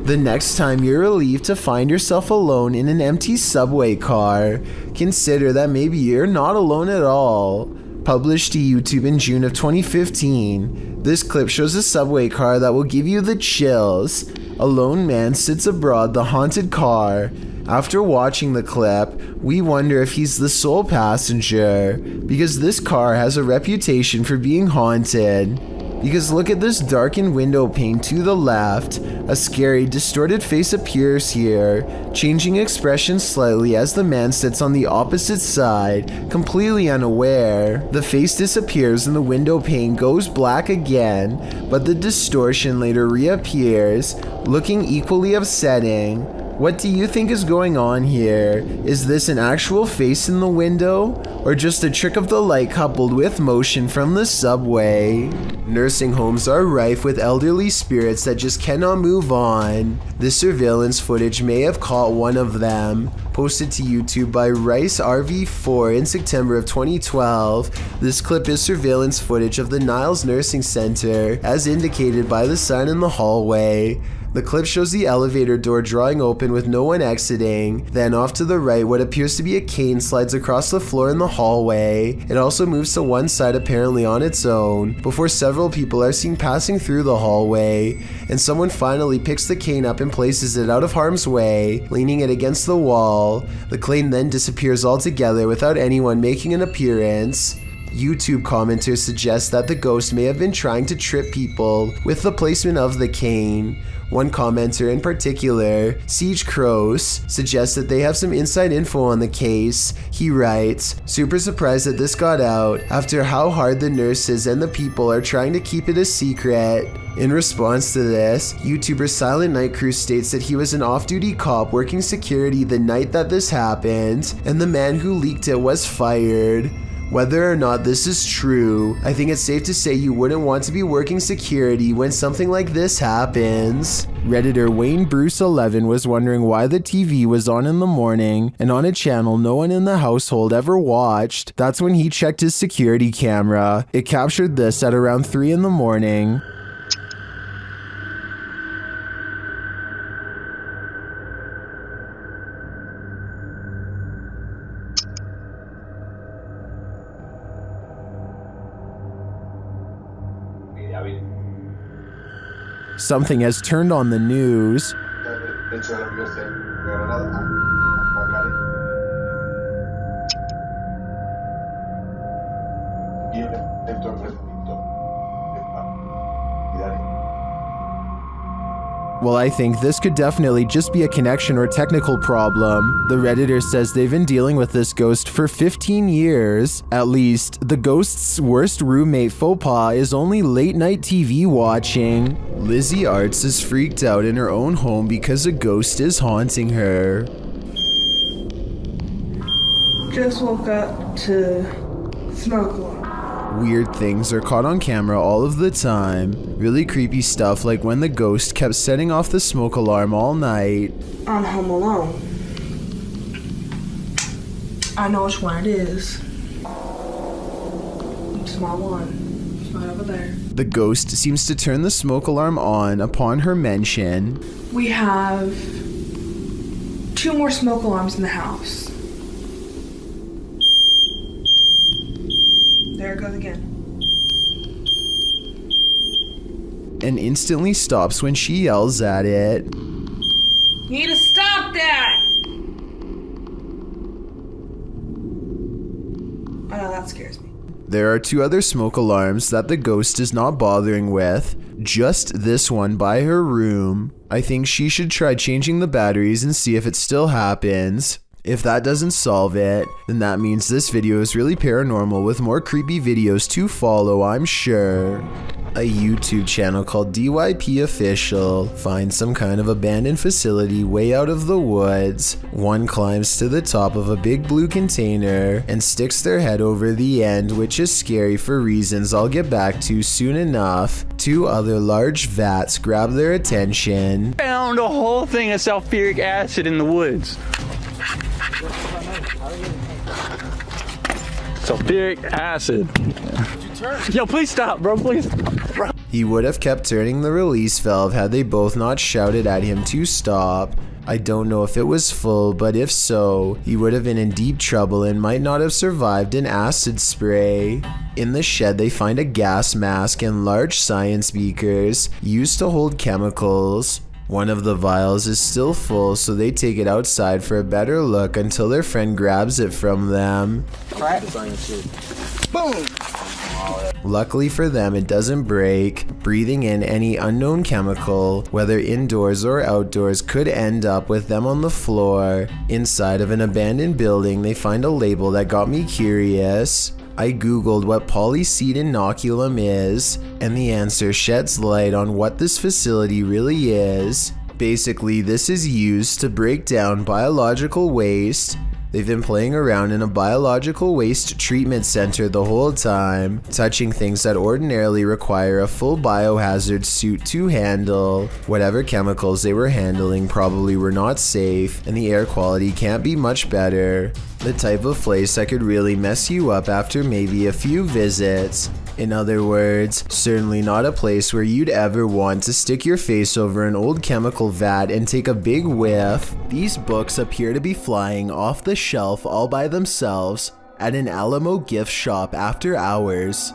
A: The next time you're relieved to find yourself alone in an empty subway car, consider that maybe you're not alone at all. Published to YouTube in June of 2015, this clip shows a subway car that will give you the chills. A lone man sits aboard the haunted car, After watching the clip, we wonder if he's the sole passenger, because this car has a reputation for being haunted. Because look at this darkened window pane to the left. A scary, distorted face appears here, changing expression slightly as the man sits on the opposite side, completely unaware. The face disappears and the window pane goes black again, but the distortion later reappears, looking equally upsetting. What do you think is going on here? Is this an actual face in the window, or just a trick of the light coupled with motion from the subway? Nursing homes are rife with elderly spirits that just cannot move on. This surveillance footage may have caught one of them. Posted to YouTube by Rice RV4 in September of 2012, this clip is surveillance footage of the Niles Nursing Center, as indicated by the sign in the hallway. The clip shows the elevator door drawing open with no one exiting. Then off to the right, what appears to be a cane slides across the floor in the hallway. It also moves to one side apparently on its own, before several people are seen passing through the hallway, and someone finally picks the cane up and places it out of harm's way, leaning it against the wall. The cane then disappears altogether without anyone making an appearance. YouTube commenters suggest that the ghost may have been trying to trip people with the placement of the cane. One commenter in particular, Siege Crows, suggests that they have some inside info on the case. He writes, "Super surprised that this got out after how hard the nurses and the people are trying to keep it a secret." In response to this, YouTuber Silent Night Crew states that he was an off-duty cop working security the night that this happened, and the man who leaked it was fired. Whether or not this is true, I think it's safe to say you wouldn't want to be working security when something like this happens. Redditor Wayne Bruce 11 was wondering why the TV was on in the morning and on a channel no one in the household ever watched. That's when he checked his security camera. It captured this at around 3 in the morning. Something has turned on the news. Well, I think this could definitely just be a connection or technical problem. The Redditor says they've been dealing with this ghost for 15 years. At least, the ghost's worst roommate faux pas is only late night TV watching. Lizzie Arts is freaked out in her own home because a ghost is haunting her.
L: Just woke up to smoke alarm.
A: Weird things are caught on camera all of the time. Really creepy stuff like when the ghost kept setting off the smoke alarm all night.
L: I'm home alone. I know which one it is. It's my one. It's right over there.
A: The ghost seems to turn the smoke alarm on upon her mention.
L: We have 2 more smoke alarms in the house. There it goes again.
A: And instantly stops when she yells at it.
L: You need to stop that! I know, that scares me.
A: There are 2 other smoke alarms that the ghost is not bothering with. Just this one by her room. I think she should try changing the batteries and see if it still happens. If that doesn't solve it, then that means this video is really paranormal with more creepy videos to follow, I'm sure. A YouTube channel called DYP Official finds some kind of abandoned facility way out of the woods. One climbs to the top of a big blue container and sticks their head over the end, which is scary for reasons I'll get back to soon enough. 2 other large vats grab their attention.
O: Found a whole thing of sulfuric acid in the woods. Sulfuric acid. Yo, please stop, bro, please. Bro.
A: He would have kept turning the release valve had they both not shouted at him to stop. I don't know if it was full, but if so, he would have been in deep trouble and might not have survived an acid spray. In the shed, they find a gas mask and large science beakers used to hold chemicals. One of the vials is still full, so they take it outside for a better look until their friend grabs it from them.
K: Boom!
A: Luckily for them, it doesn't break. Breathing in any unknown chemical, whether indoors or outdoors, could end up with them on the floor. Inside of an abandoned building, they find a label that got me curious. I googled what polyseed inoculum is, and the answer sheds light on what this facility really is. Basically, this is used to break down biological waste. They've been playing around in a biological waste treatment center the whole time, touching things that ordinarily require a full biohazard suit to handle. Whatever chemicals they were handling probably were not safe, and the air quality can't be much better. The type of place that could really mess you up after maybe a few visits. In other words, certainly not a place where you'd ever want to stick your face over an old chemical vat and take a big whiff. These books appear to be flying off the shelf all by themselves at an Alamo gift shop after hours.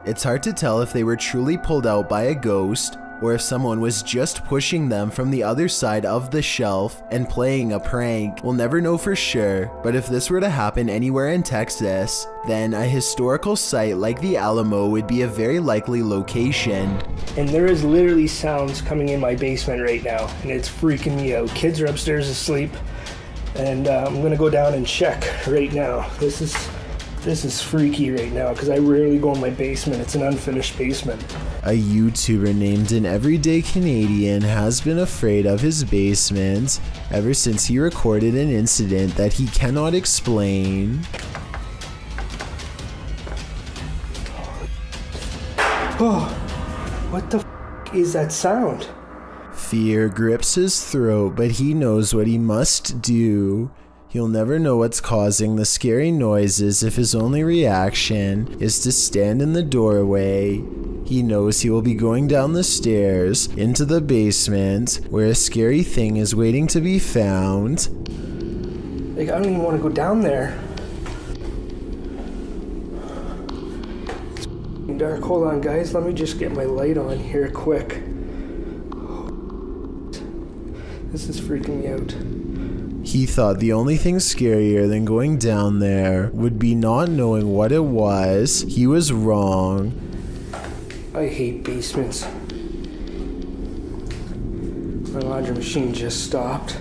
A: It's hard to tell if they were truly pulled out by a ghost, or if someone was just pushing them from the other side of the shelf and playing a prank. We'll never know for sure, but if this were to happen anywhere in Texas, then a historical site like the Alamo would be a very likely location.
E: And there is literally sounds coming in my basement right now, and it's freaking me out. Kids are upstairs asleep, and I'm gonna go down and check right now. This is freaky right now because I rarely go in my basement. It's an unfinished basement.
A: A YouTuber named An Everyday Canadian has been afraid of his basement ever since he recorded an incident that he cannot explain.
E: Oh, what the is that sound?
A: Fear grips his throat, but he knows what he must do. He'll never know what's causing the scary noises if his only reaction is to stand in the doorway. He knows he will be going down the stairs into the basement where a scary thing is waiting to be found.
E: Like, I don't even want to go down there. It's dark. Hold on, guys. Let me just get my light on here quick. This is freaking me out.
A: He thought the only thing scarier than going down there would be not knowing what it was. He was wrong.
E: I hate basements. My laundry machine just stopped.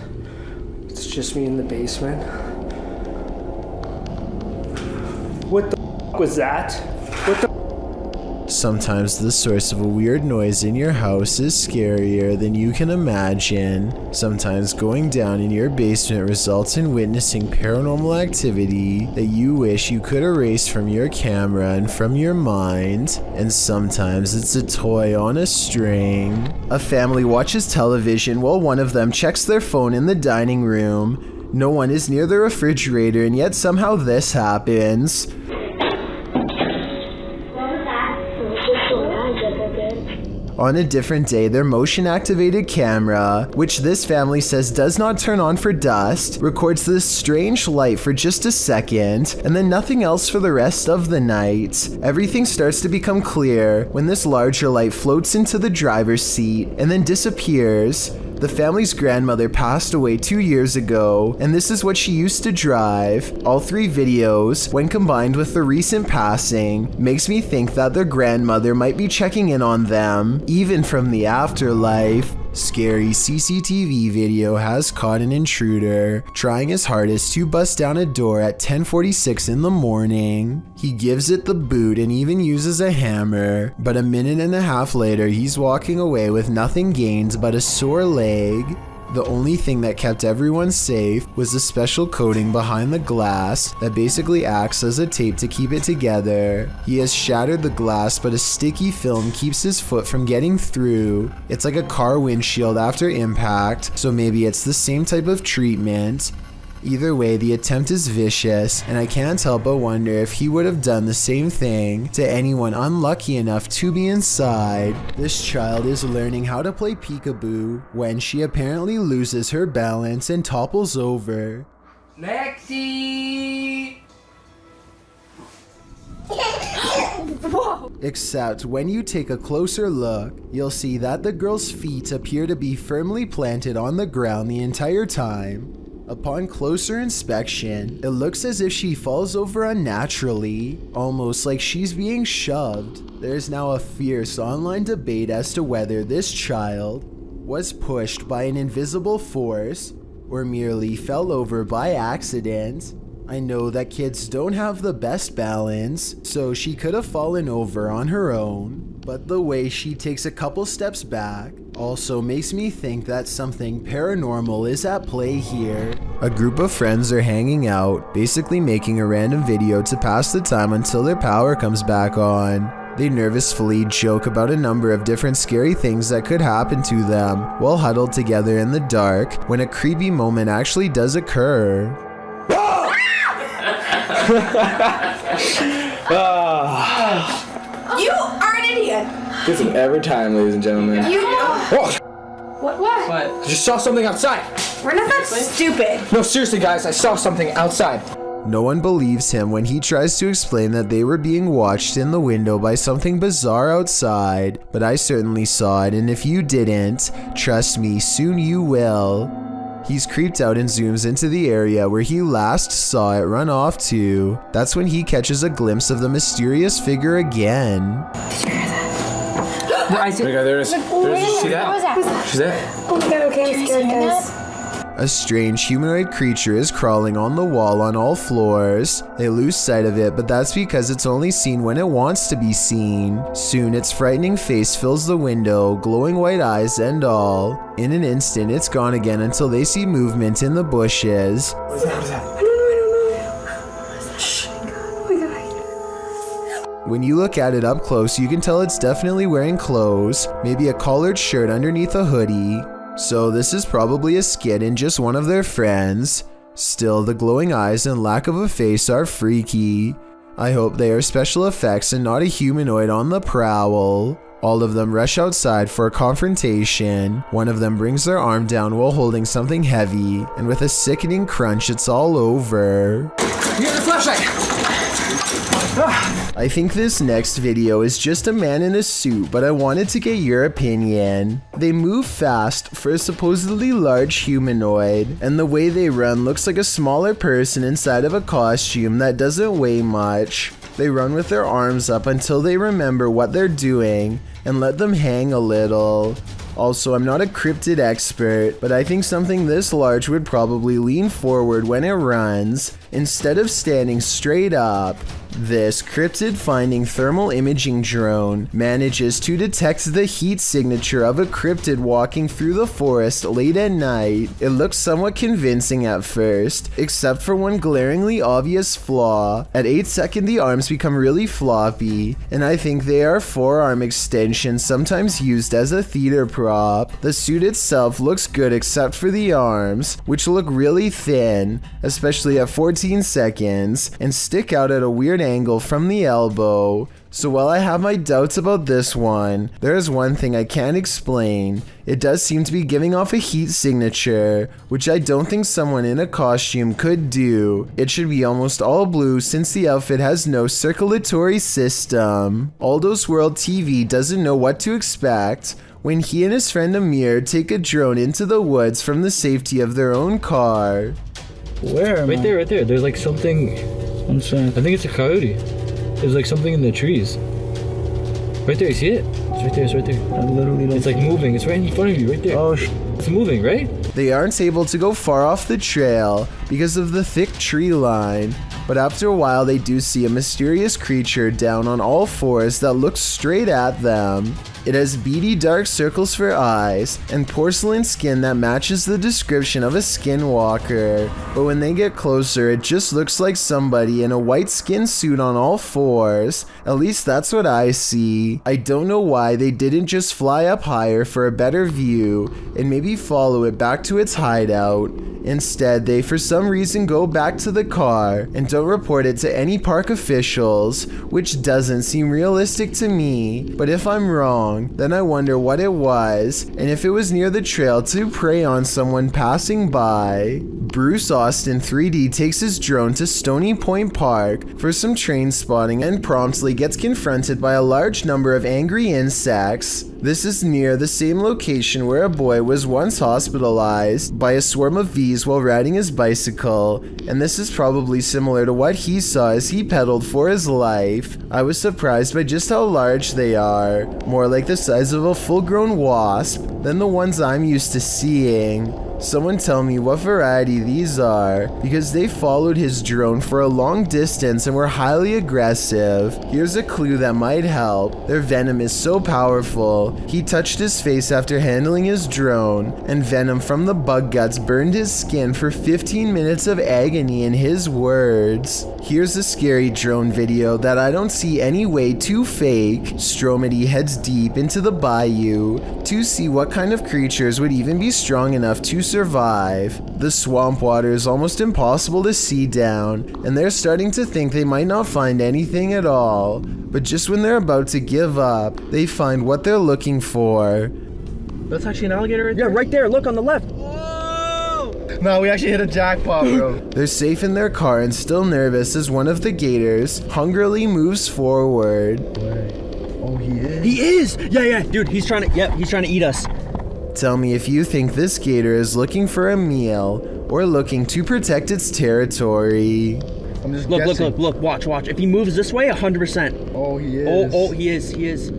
E: It's just me in the basement. What the was that? What the?
A: Sometimes the source of a weird noise in your house is scarier than you can imagine. Sometimes going down in your basement results in witnessing paranormal activity that you wish you could erase from your camera and from your mind. And sometimes it's a toy on a string. A family watches television while one of them checks their phone in the dining room. No one is near the refrigerator, and yet somehow this happens. On a different day, their motion-activated camera, which this family says does not turn on for dust, records this strange light for just a second, and then nothing else for the rest of the night. Everything starts to become clear when this larger light floats into the driver's seat and then disappears. The family's grandmother passed away 2 years ago, and this is what she used to drive. All three videos, when combined with the recent passing, makes me think that their grandmother might be checking in on them, even from the afterlife. Scary CCTV video has caught an intruder trying his hardest to bust down a door at 10:46 in the morning. He gives it the boot and even uses a hammer, but a minute and a half later he's walking away with nothing gained but a sore leg. The only thing that kept everyone safe was the special coating behind the glass that basically acts as a tape to keep it together. He has shattered the glass, but a sticky film keeps his foot from getting through. It's like a car windshield after impact, so maybe it's the same type of treatment. Either way, the attempt is vicious, and I can't help but wonder if he would have done the same thing to anyone unlucky enough to be inside. This child is learning how to play peekaboo when she apparently loses her balance and topples over.
E: Lexi!
L: Whoa!
A: Except when you take a closer look, you'll see that the girl's feet appear to be firmly planted on the ground the entire time. Upon closer inspection, it looks as if she falls over unnaturally, almost like she's being shoved. There's now a fierce online debate as to whether this child was pushed by an invisible force or merely fell over by accident. I know that kids don't have the best balance, so she could have fallen over on her own, but the way she takes a couple steps back also makes me think that something paranormal is at play here. A group of friends are hanging out, basically making a random video to pass the time until their power comes back on. They nervously joke about a number of different scary things that could happen to them while huddled together in the dark when a creepy moment actually does occur.
L: You are an idiot.
O: This is every time, ladies and gentlemen.
L: You.
O: Oh,
L: What?
O: I just saw something outside.
L: We're not that stupid.
O: No, seriously, guys, I saw something outside.
A: No one believes him when he tries to explain that they were being watched in the window by something bizarre outside, but I certainly saw it, and if you didn't, trust me, soon you will. He's creeped out and zooms into the area where he last saw it run off to. That's when he catches a glimpse of the mysterious figure again.
O: I see. There it is. See that? She's there.
N: Oh my god, okay, I'm scared, guys.
A: A strange humanoid creature is crawling on the wall on all floors. They lose sight of it, but that's because it's only seen when it wants to be seen. Soon, its frightening face fills the window, glowing white eyes and all. In an instant, it's gone again until they see movement in the bushes.
O: What is that?
L: I don't know. Shh. Oh my god.
A: When you look at it up close, you can tell it's definitely wearing clothes, maybe a collared shirt underneath a hoodie. So this is probably a skit in just one of their friends. Still, the glowing eyes and lack of a face are freaky. I hope they are special effects and not a humanoid on the prowl. All of them rush outside for a confrontation. One of them brings their arm down while holding something heavy, and with a sickening crunch, it's all over.
O: You got the flashlight!
A: I think this next video is just a man in a suit, but I wanted to get your opinion. They move fast for a supposedly large humanoid, and the way they run looks like a smaller person inside of a costume that doesn't weigh much. They run with their arms up until they remember what they're doing and let them hang a little. Also, I'm not a cryptid expert, but I think something this large would probably lean forward when it runs, instead of standing straight up. This cryptid-finding thermal imaging drone manages to detect the heat signature of a cryptid walking through the forest late at night. It looks somewhat convincing at first, except for one glaringly obvious flaw. At 8 seconds, the arms become really floppy, and I think they are forearm extensions sometimes used as a theater prop. The suit itself looks good except for the arms, which look really thin, especially at 14 seconds, and stick out at a weird angle from the elbow. So while I have my doubts about this one, there is one thing I can't explain. It does seem to be giving off a heat signature, which I don't think someone in a costume could do. It should be almost all blue since the outfit has no circulatory system. Aldo's World TV doesn't know what to expect when he and his friend Amir take a drone into the woods from the safety of their own car.
O: Where? Right there. There's like something. I think it's a coyote. There's like something in the trees. Right there, you see it? It's right there. I literally don't. It's like moving. It's right in front of you, right there. Oh, it's moving, right?
A: They aren't able to go far off the trail because of the thick tree line, but after a while they do see a mysterious creature down on all fours that looks straight at them. It has beady dark circles for eyes and porcelain skin that matches the description of a skinwalker, but when they get closer it just looks like somebody in a white skin suit on all fours. At least that's what I see. I don't know why they didn't just fly up higher for a better view and maybe follow it back to its hideout. Instead, they for some reason go back to the car and don't report it to any park officials, which doesn't seem realistic to me. But if I'm wrong, then I wonder what it was and if it was near the trail to prey on someone passing by. Bruce Austin 3D takes his drone to Stony Point Park for some train spotting and promptly gets confronted by a large number of angry insects. This is near the same location where a boy was once hospitalized by a swarm of bees while riding his bicycle, and this is probably similar to what he saw as he pedaled for his life. I was surprised by just how large they are, more like the size of a full-grown wasp than the ones I'm used to seeing. Someone tell me what variety these are, because they followed his drone for a long distance and were highly aggressive. Here's a clue that might help. Their venom is so powerful. He touched his face after handling his drone, and venom from the bug guts burned his skin for 15 minutes of agony in his words. Here's a scary drone video that I don't see any way to fake. Stromedy heads deep into the bayou to see what kind of creatures would even be strong enough to survive. The swamp water is almost impossible to see down, and they're starting to think they might not find anything at all. But just when they're about to give up, they find what they're looking for.
K: That's actually an alligator right there? Yeah, right there. Look on the left. No, we actually hit a jackpot, bro.
A: They're safe in their car and still nervous as one of the gators hungrily moves forward.
K: Oh, he is? He is! Yeah, dude, he's trying to eat us.
A: Tell me if you think this gator is looking for a meal or looking to protect its territory.
K: I'm just guessing. Look, watch. If he moves this way, 100%. Oh, he is. He is.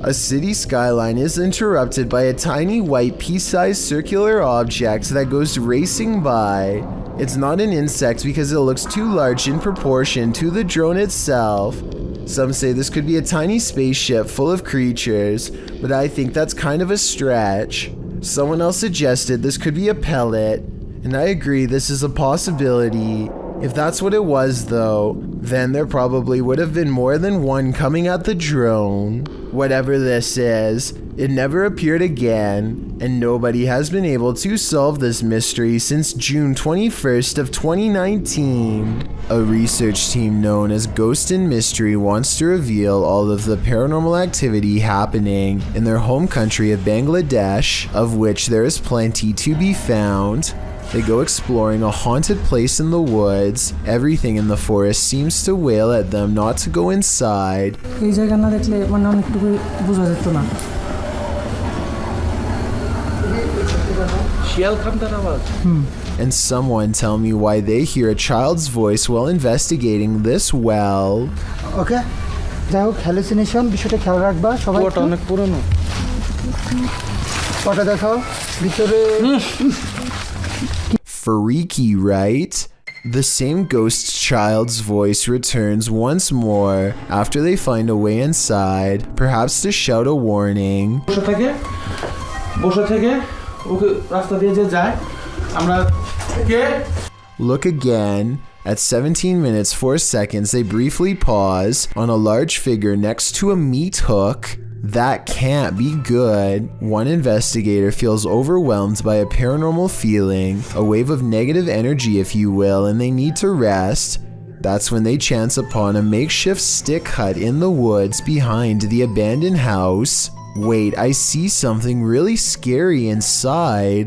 A: A city skyline is interrupted by a tiny white pea-sized circular object that goes racing by. It's not an insect because it looks too large in proportion to the drone itself. Some say this could be a tiny spaceship full of creatures, but I think that's kind of a stretch. Someone else suggested this could be a pellet, and I agree this is a possibility. If that's what it was though, then there probably would have been more than one coming at the drone. Whatever this is, it never appeared again, and nobody has been able to solve this mystery since June 21st of 2019. A research team known as Ghost and Mystery wants to reveal all of the paranormal activity happening in their home country of Bangladesh, of which there is plenty to be found. They go exploring a haunted place in the woods. Everything in the forest seems to wail at them not to go inside. And someone tell me why they hear a child's voice while investigating this well.
P: Okay. যাই হোক hallucination বিষয়টা খেয়াল রাখবা সবাই ওটা অনেক পুরনো ওটা দেখো ভিতরে
A: Freaky, right? The same ghost's child's voice returns once more after they find a way inside, perhaps to shout a warning. Look again. At 17 minutes 4 seconds, they briefly pause on a large figure next to a meat hook. That can't be good. One investigator feels overwhelmed by a paranormal feeling, a wave of negative energy if you will, and they need to rest. That's when they chance upon a makeshift stick hut in the woods behind the abandoned house. Wait, I see something really scary inside.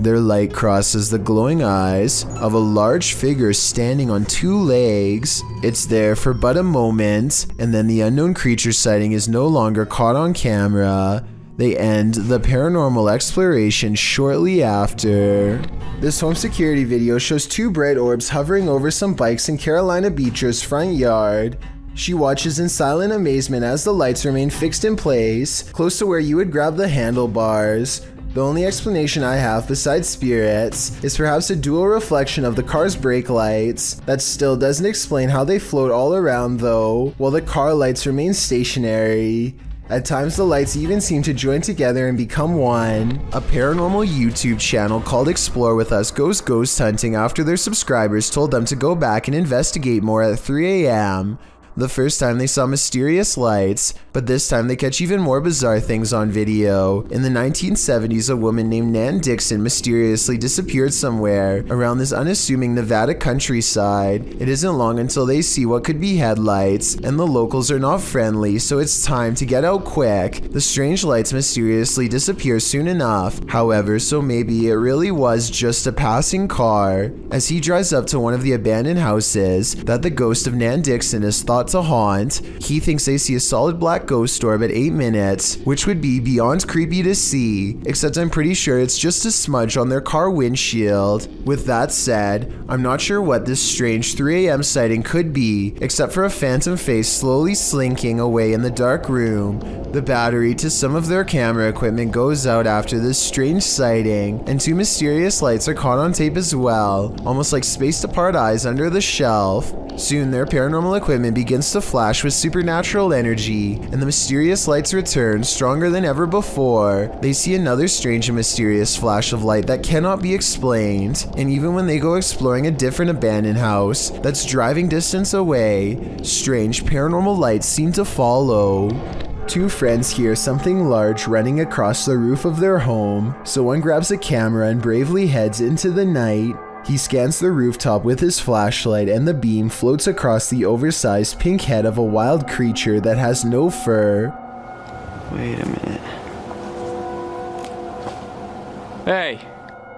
A: Their light crosses the glowing eyes of a large figure standing on two legs. It's there for but a moment, and then the unknown creature sighting is no longer caught on camera. They end the paranormal exploration shortly after. This home security video shows two bright orbs hovering over some bikes in Carolina Beecher's front yard. She watches in silent amazement as the lights remain fixed in place, close to where you would grab the handlebars. The only explanation I have besides spirits is perhaps a dual reflection of the car's brake lights. That still doesn't explain how they float all around though, while the car lights remain stationary. At times the lights even seem to join together and become one. A paranormal YouTube channel called Explore With Us goes ghost hunting after their subscribers told them to go back and investigate more at 3 a.m. The first time they saw mysterious lights, but this time they catch even more bizarre things on video. In the 1970s, a woman named Nan Dixon mysteriously disappeared somewhere around this unassuming Nevada countryside. It isn't long until they see what could be headlights, and the locals are not friendly, so it's time to get out quick. The strange lights mysteriously disappear soon enough, however, so maybe it really was just a passing car. As he drives up to one of the abandoned houses that the ghost of Nan Dixon is thought to haunt, he thinks they see a solid black ghost orb at 8 minutes, which would be beyond creepy to see, except I'm pretty sure it's just a smudge on their car windshield. With that said, I'm not sure what this strange 3 a.m. sighting could be, except for a phantom face slowly slinking away in the dark room. The battery to some of their camera equipment goes out after this strange sighting, and 2 mysterious lights are caught on tape as well, almost like spaced apart eyes under the shelf. Soon their paranormal equipment begins to flash with supernatural energy, and the mysterious lights return stronger than ever before. They see another strange and mysterious flash of light that cannot be explained, and even when they go exploring a different abandoned house that's driving distance away, strange paranormal lights seem to follow. 2 friends hear something large running across the roof of their home, so one grabs a camera and bravely heads into the night. He scans the rooftop with his flashlight, and the beam floats across the oversized pink head of a wild creature that has no fur.
Q: Wait a minute.
M: Hey!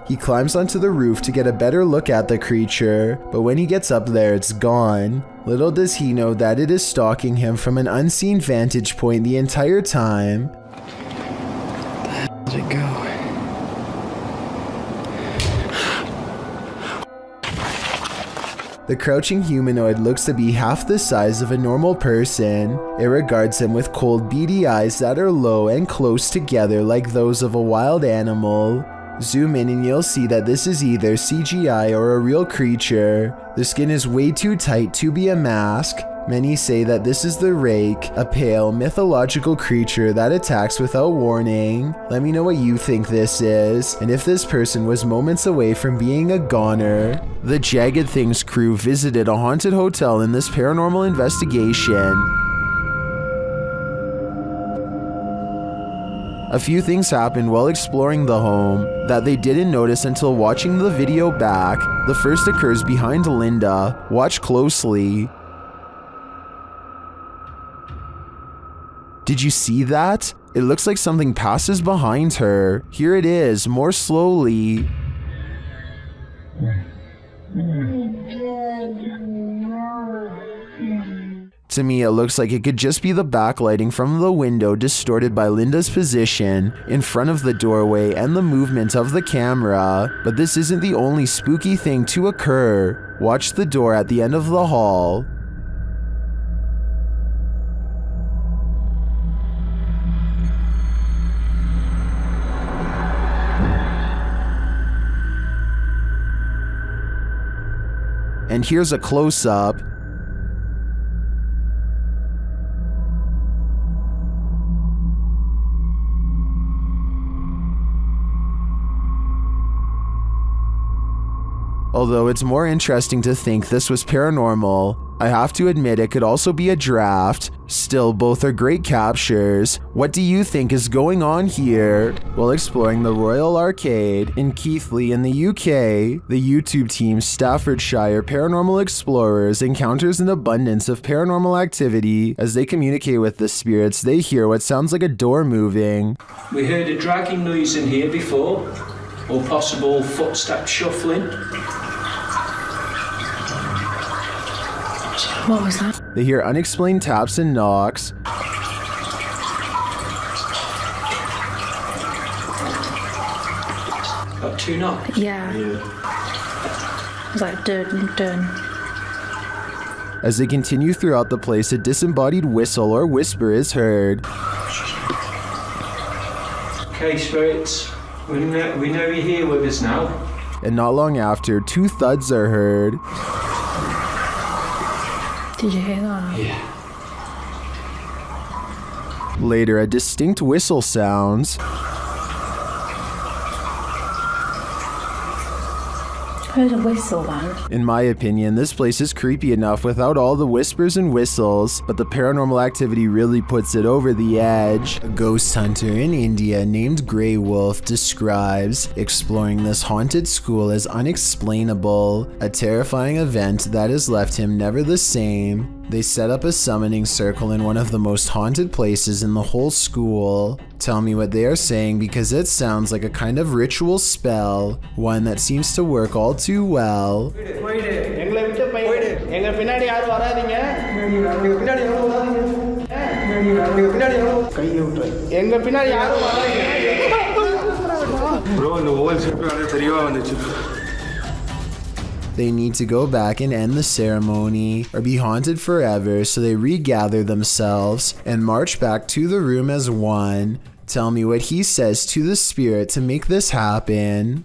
A: He climbs onto the roof to get a better look at the creature, but when he gets up there, it's gone. Little does he know that it is stalking him from an unseen vantage point the entire time.
Q: Where the hell did it go?
A: The crouching humanoid looks to be half the size of a normal person. It regards him with cold, beady eyes that are low and close together like those of a wild animal. Zoom in and you'll see that this is either CGI or a real creature. The skin is way too tight to be a mask. Many say that this is the Rake, a pale, mythological creature that attacks without warning. Let me know what you think this is, and if this person was moments away from being a goner. The Jagged Things crew visited a haunted hotel in this paranormal investigation. A few things happened while exploring the home that they didn't notice until watching the video back. The first occurs behind Linda. Watch closely. Did you see that? It looks like something passes behind her. Here it is, more slowly. To me, it looks like it could just be the backlighting from the window distorted by Linda's position in front of the doorway and the movement of the camera. But this isn't the only spooky thing to occur. Watch the door at the end of the hall. And here's a close-up. Although it's more interesting to think this was paranormal, I have to admit it could also be a draft. Still, both are great captures. What do you think is going on here? While exploring the Royal Arcade in Keighley in the UK, the YouTube team Staffordshire Paranormal Explorers encounters an abundance of paranormal activity. As they communicate with the spirits, they hear what sounds like a door moving.
R: We heard a dragging noise in here before, or possible footstep shuffling.
I: What was that?
A: They hear unexplained taps and knocks.
R: Got 2 knocks?
I: Yeah. It was like dun dun.
A: As they continue throughout the place, a disembodied whistle or whisper is heard.
R: Okay, spirits, we know you're here with us now.
A: And not long after, 2 thuds are heard.
I: Did you hear that?
R: Yeah.
A: Later, a distinct whistle sounds.
I: There's a whistle one.
A: In my opinion, this place is creepy enough without all the whispers and whistles, but the paranormal activity really puts it over the edge. A ghost hunter in India named Grey Wolf describes exploring this haunted school as unexplainable, a terrifying event that has left him never the same. They set up a summoning circle in one of the most haunted places in the whole school. Tell me what they are saying because it sounds like a kind of ritual spell, one that seems to work all too well. They need to go back and end the ceremony or be haunted forever, so they regather themselves and march back to the room as one. Tell me what he says to the spirit to make this happen.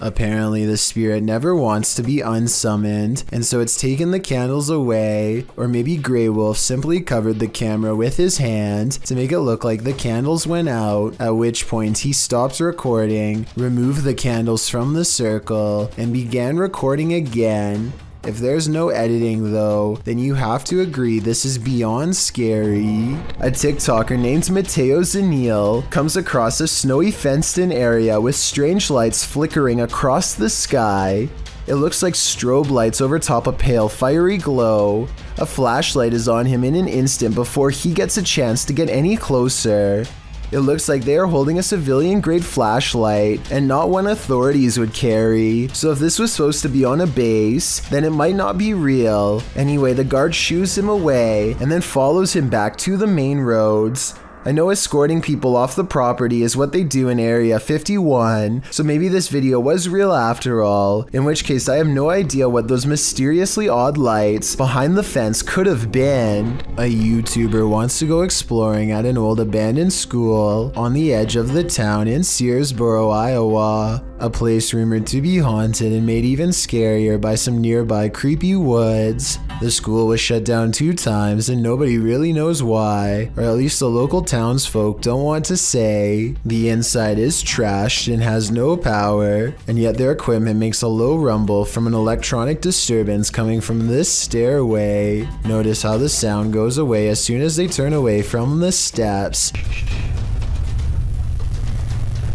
A: Apparently, the spirit never wants to be unsummoned, and so it's taken the candles away, or maybe Grey Wolf simply covered the camera with his hand to make it look like the candles went out, at which point he stopped recording, removed the candles from the circle, and began recording again. If there's no editing though, then you have to agree this is beyond scary. A TikToker named Mateo Zanil comes across a snowy fenced-in area with strange lights flickering across the sky. It looks like strobe lights over top a pale fiery glow. A flashlight is on him in an instant before he gets a chance to get any closer. It looks like they are holding a civilian-grade flashlight, and not one authorities would carry. So if this was supposed to be on a base, then it might not be real. Anyway, the guard shoos him away, and then follows him back to the main roads. I know escorting people off the property is what they do in Area 51, so maybe this video was real after all, in which case I have no idea what those mysteriously odd lights behind the fence could have been. A YouTuber wants to go exploring at an old abandoned school on the edge of the town in Searsboro, Iowa, a place rumored to be haunted and made even scarier by some nearby creepy woods. The school was shut down 2 times and nobody really knows why, or at least the local townsfolk don't want to say. The inside is trashed and has no power, and yet their equipment makes a low rumble from an electronic disturbance coming from this stairway. Notice how the sound goes away as soon as they turn away from the steps.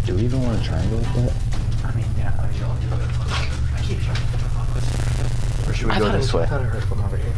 Q: Do we even want to try and go with that? I mean, yeah. Or should we go this way? I thought I heard from over here.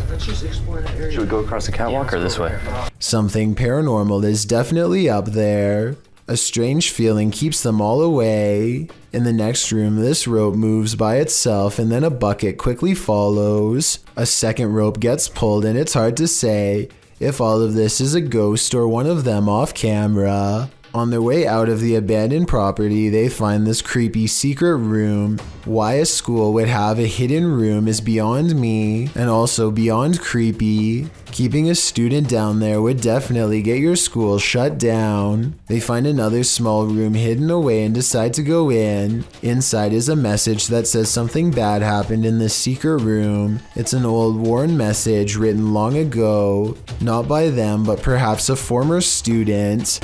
Q: Let's just explore that area. Should we go across the catwalk or this way?
A: Something paranormal is definitely up there. A strange feeling keeps them all away. In the next room, this rope moves by itself and then a bucket quickly follows. A second rope gets pulled and it's hard to say if all of this is a ghost or one of them off camera. On their way out of the abandoned property, they find this creepy secret room. Why a school would have a hidden room is beyond me, and also beyond creepy. Keeping a student down there would definitely get your school shut down. They find another small room hidden away and decide to go in. Inside is a message that says something bad happened in this secret room. It's an old worn message written long ago, not by them, but perhaps a former student.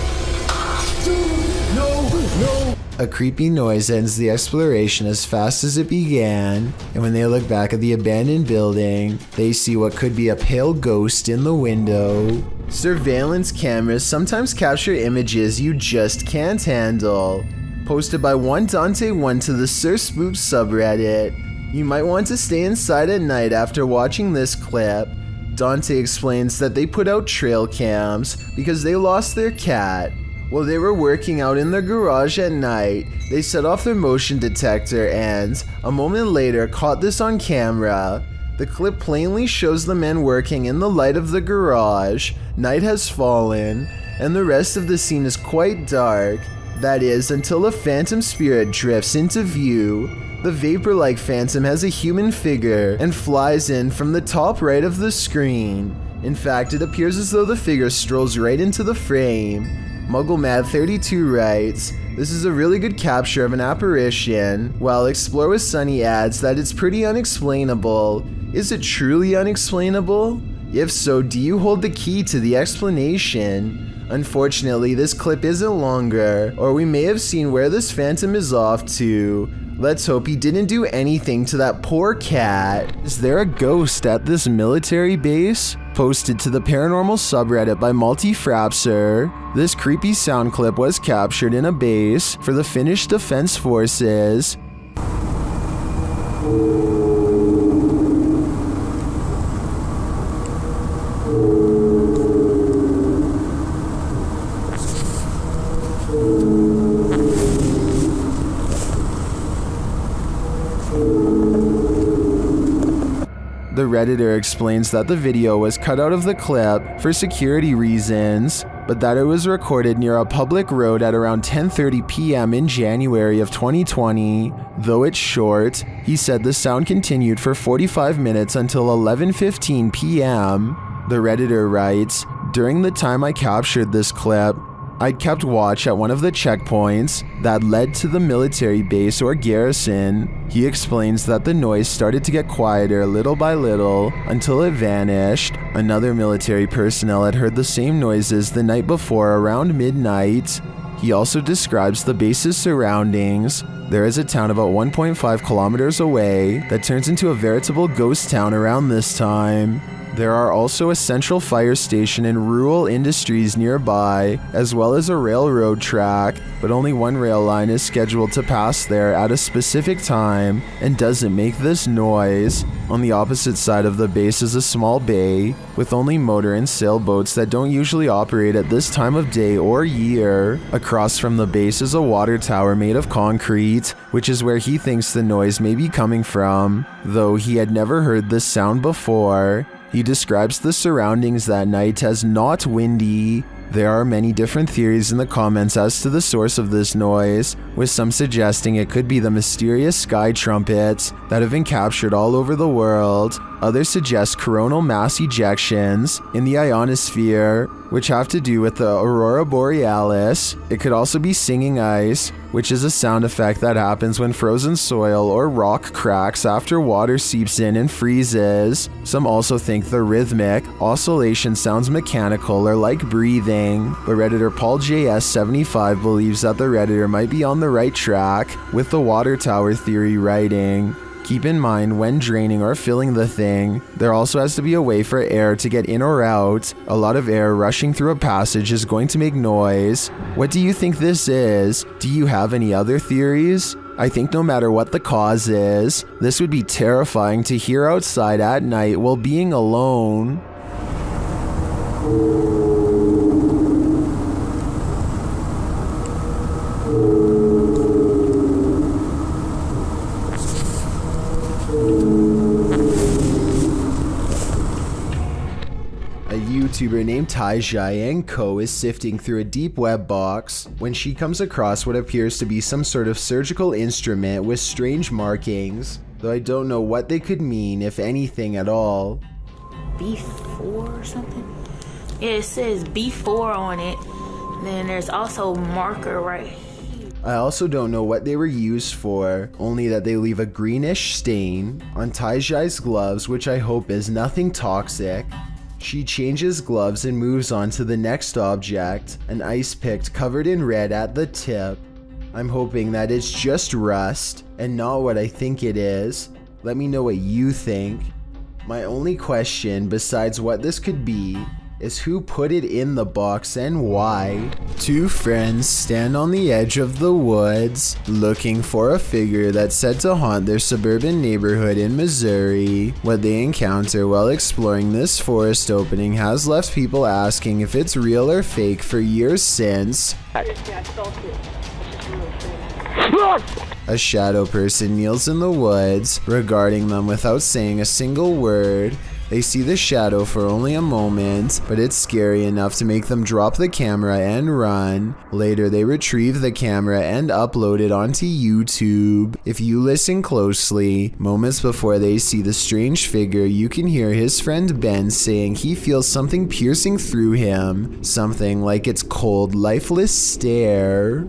A: A creepy noise ends the exploration as fast as it began, and when they look back at the abandoned building, they see what could be a pale ghost in the window. Surveillance cameras sometimes capture images you just can't handle. Posted by one Dante1 to the Sir Spook subreddit. You might want to stay inside at night after watching this clip. Dante explains that they put out trail cams because they lost their cat. While they were working out in their garage at night, they set off their motion detector and, a moment later, caught this on camera. The clip plainly shows the men working in the light of the garage. Night has fallen, and the rest of the scene is quite dark. That is, until a phantom spirit drifts into view. The vapor-like phantom has a human figure and flies in from the top right of the screen. In fact, it appears as though the figure strolls right into the frame. MuggleMad32 writes, "This is a really good capture of an apparition," while Explore with Sunny adds that it's pretty unexplainable. Is it truly unexplainable? If so, do you hold the key to the explanation? Unfortunately, this clip isn't longer, or we may have seen where this phantom is off to. Let's hope he didn't do anything to that poor cat. Is there a ghost at this military base? Posted to the paranormal subreddit by Multi-Frapser. This creepy sound clip was captured in a base for the Finnish Defense Forces. The Redditor explains that the video was cut out of the clip for security reasons, but that it was recorded near a public road at around 10:30 p.m. in January of 2020. Though it's short, he said the sound continued for 45 minutes until 11:15 p.m. The Redditor writes, "During the time I captured this clip, I'd kept watch at one of the checkpoints that led to the military base or garrison." He explains that the noise started to get quieter little by little until it vanished. Another military personnel had heard the same noises the night before around midnight. He also describes the base's surroundings. There is a town about 1.5 kilometers away that turns into a veritable ghost town around this time. There are also a central fire station and rural industries nearby, as well as a railroad track, but only one rail line is scheduled to pass there at a specific time and doesn't make this noise. On the opposite side of the base is a small bay with only motor and sailboats that don't usually operate at this time of day or year. Across from the base is a water tower made of concrete, which is where he thinks the noise may be coming from, though he had never heard this sound before. He describes the surroundings that night as not windy. There are many different theories in the comments as to the source of this noise, with some suggesting it could be the mysterious sky trumpets that have been captured all over the world. Others suggest coronal mass ejections in the ionosphere, which have to do with the aurora borealis. It could also be singing ice, which is a sound effect that happens when frozen soil or rock cracks after water seeps in and freezes. Some also think the rhythmic oscillation sounds mechanical or like breathing, but Redditor Paul JS75 believes that the Redditor might be on the right track with the water tower theory writing. Keep in mind, when draining or filling the thing, there also has to be a way for air to get in or out. A lot of air rushing through a passage is going to make noise. What do you think this is? Do you have any other theories? I think no matter what the cause is, this would be terrifying to hear outside at night while being alone. YouTuber named Taijai & Co is sifting through a deep web box when she comes across what appears to be some sort of surgical instrument with strange markings, though I don't know what they could mean, if anything at all.
S: B4 or something? Yeah, it says B4 on it. Then there's also marker right here.
A: I also don't know what they were used for, only that they leave a greenish stain on Taijai's gloves, which I hope is nothing toxic. She changes gloves and moves on to the next object, an ice pick covered in red at the tip. I'm hoping that it's just rust and not what I think it is. Let me know what you think. My only question, besides what this could be, is who put it in the box and why. Two friends stand on the edge of the woods, looking for a figure that's said to haunt their suburban neighborhood in Missouri. What they encounter while exploring this forest opening has left people asking if it's real or fake for years since. A shadow person kneels in the woods, regarding them without saying a single word. They see the shadow for only a moment, but it's scary enough to make them drop the camera and run. Later, they retrieve the camera and upload it onto YouTube. If you listen closely, moments before they see the strange figure, you can hear his friend Ben saying he feels something piercing through him, something like its cold, lifeless stare.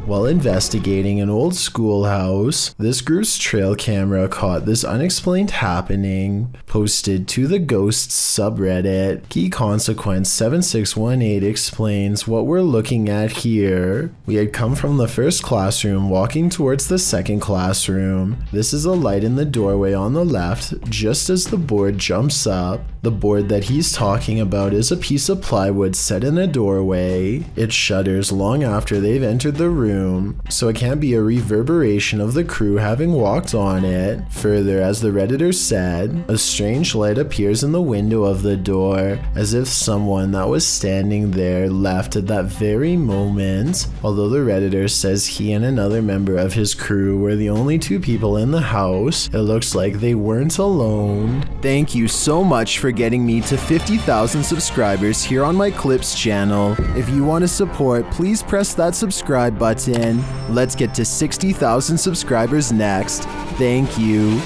A: While investigating an old schoolhouse, this group's trail camera caught this unexplained happening. Posted to the Ghosts subreddit, Key Consequence 7618 explains what we're looking at here. We had come from the first classroom walking towards the second classroom. This is a light in the doorway on the left, just as the board jumps up. The board that he's talking about is a piece of plywood set in a doorway. It shudders long after they've entered the room, so it can't be a reverberation of the crew having walked on it. Further, as the Redditor said, a strange light appears in the window of the door, as if someone that was standing there left at that very moment. Although the Redditor says he and another member of his crew were the only two people in the house, it looks like they weren't alone. Thank you so much for getting me to 50,000 subscribers here on my Clips channel. If you want to support, please press that subscribe button. Let's get to 60,000 subscribers next. Thank you.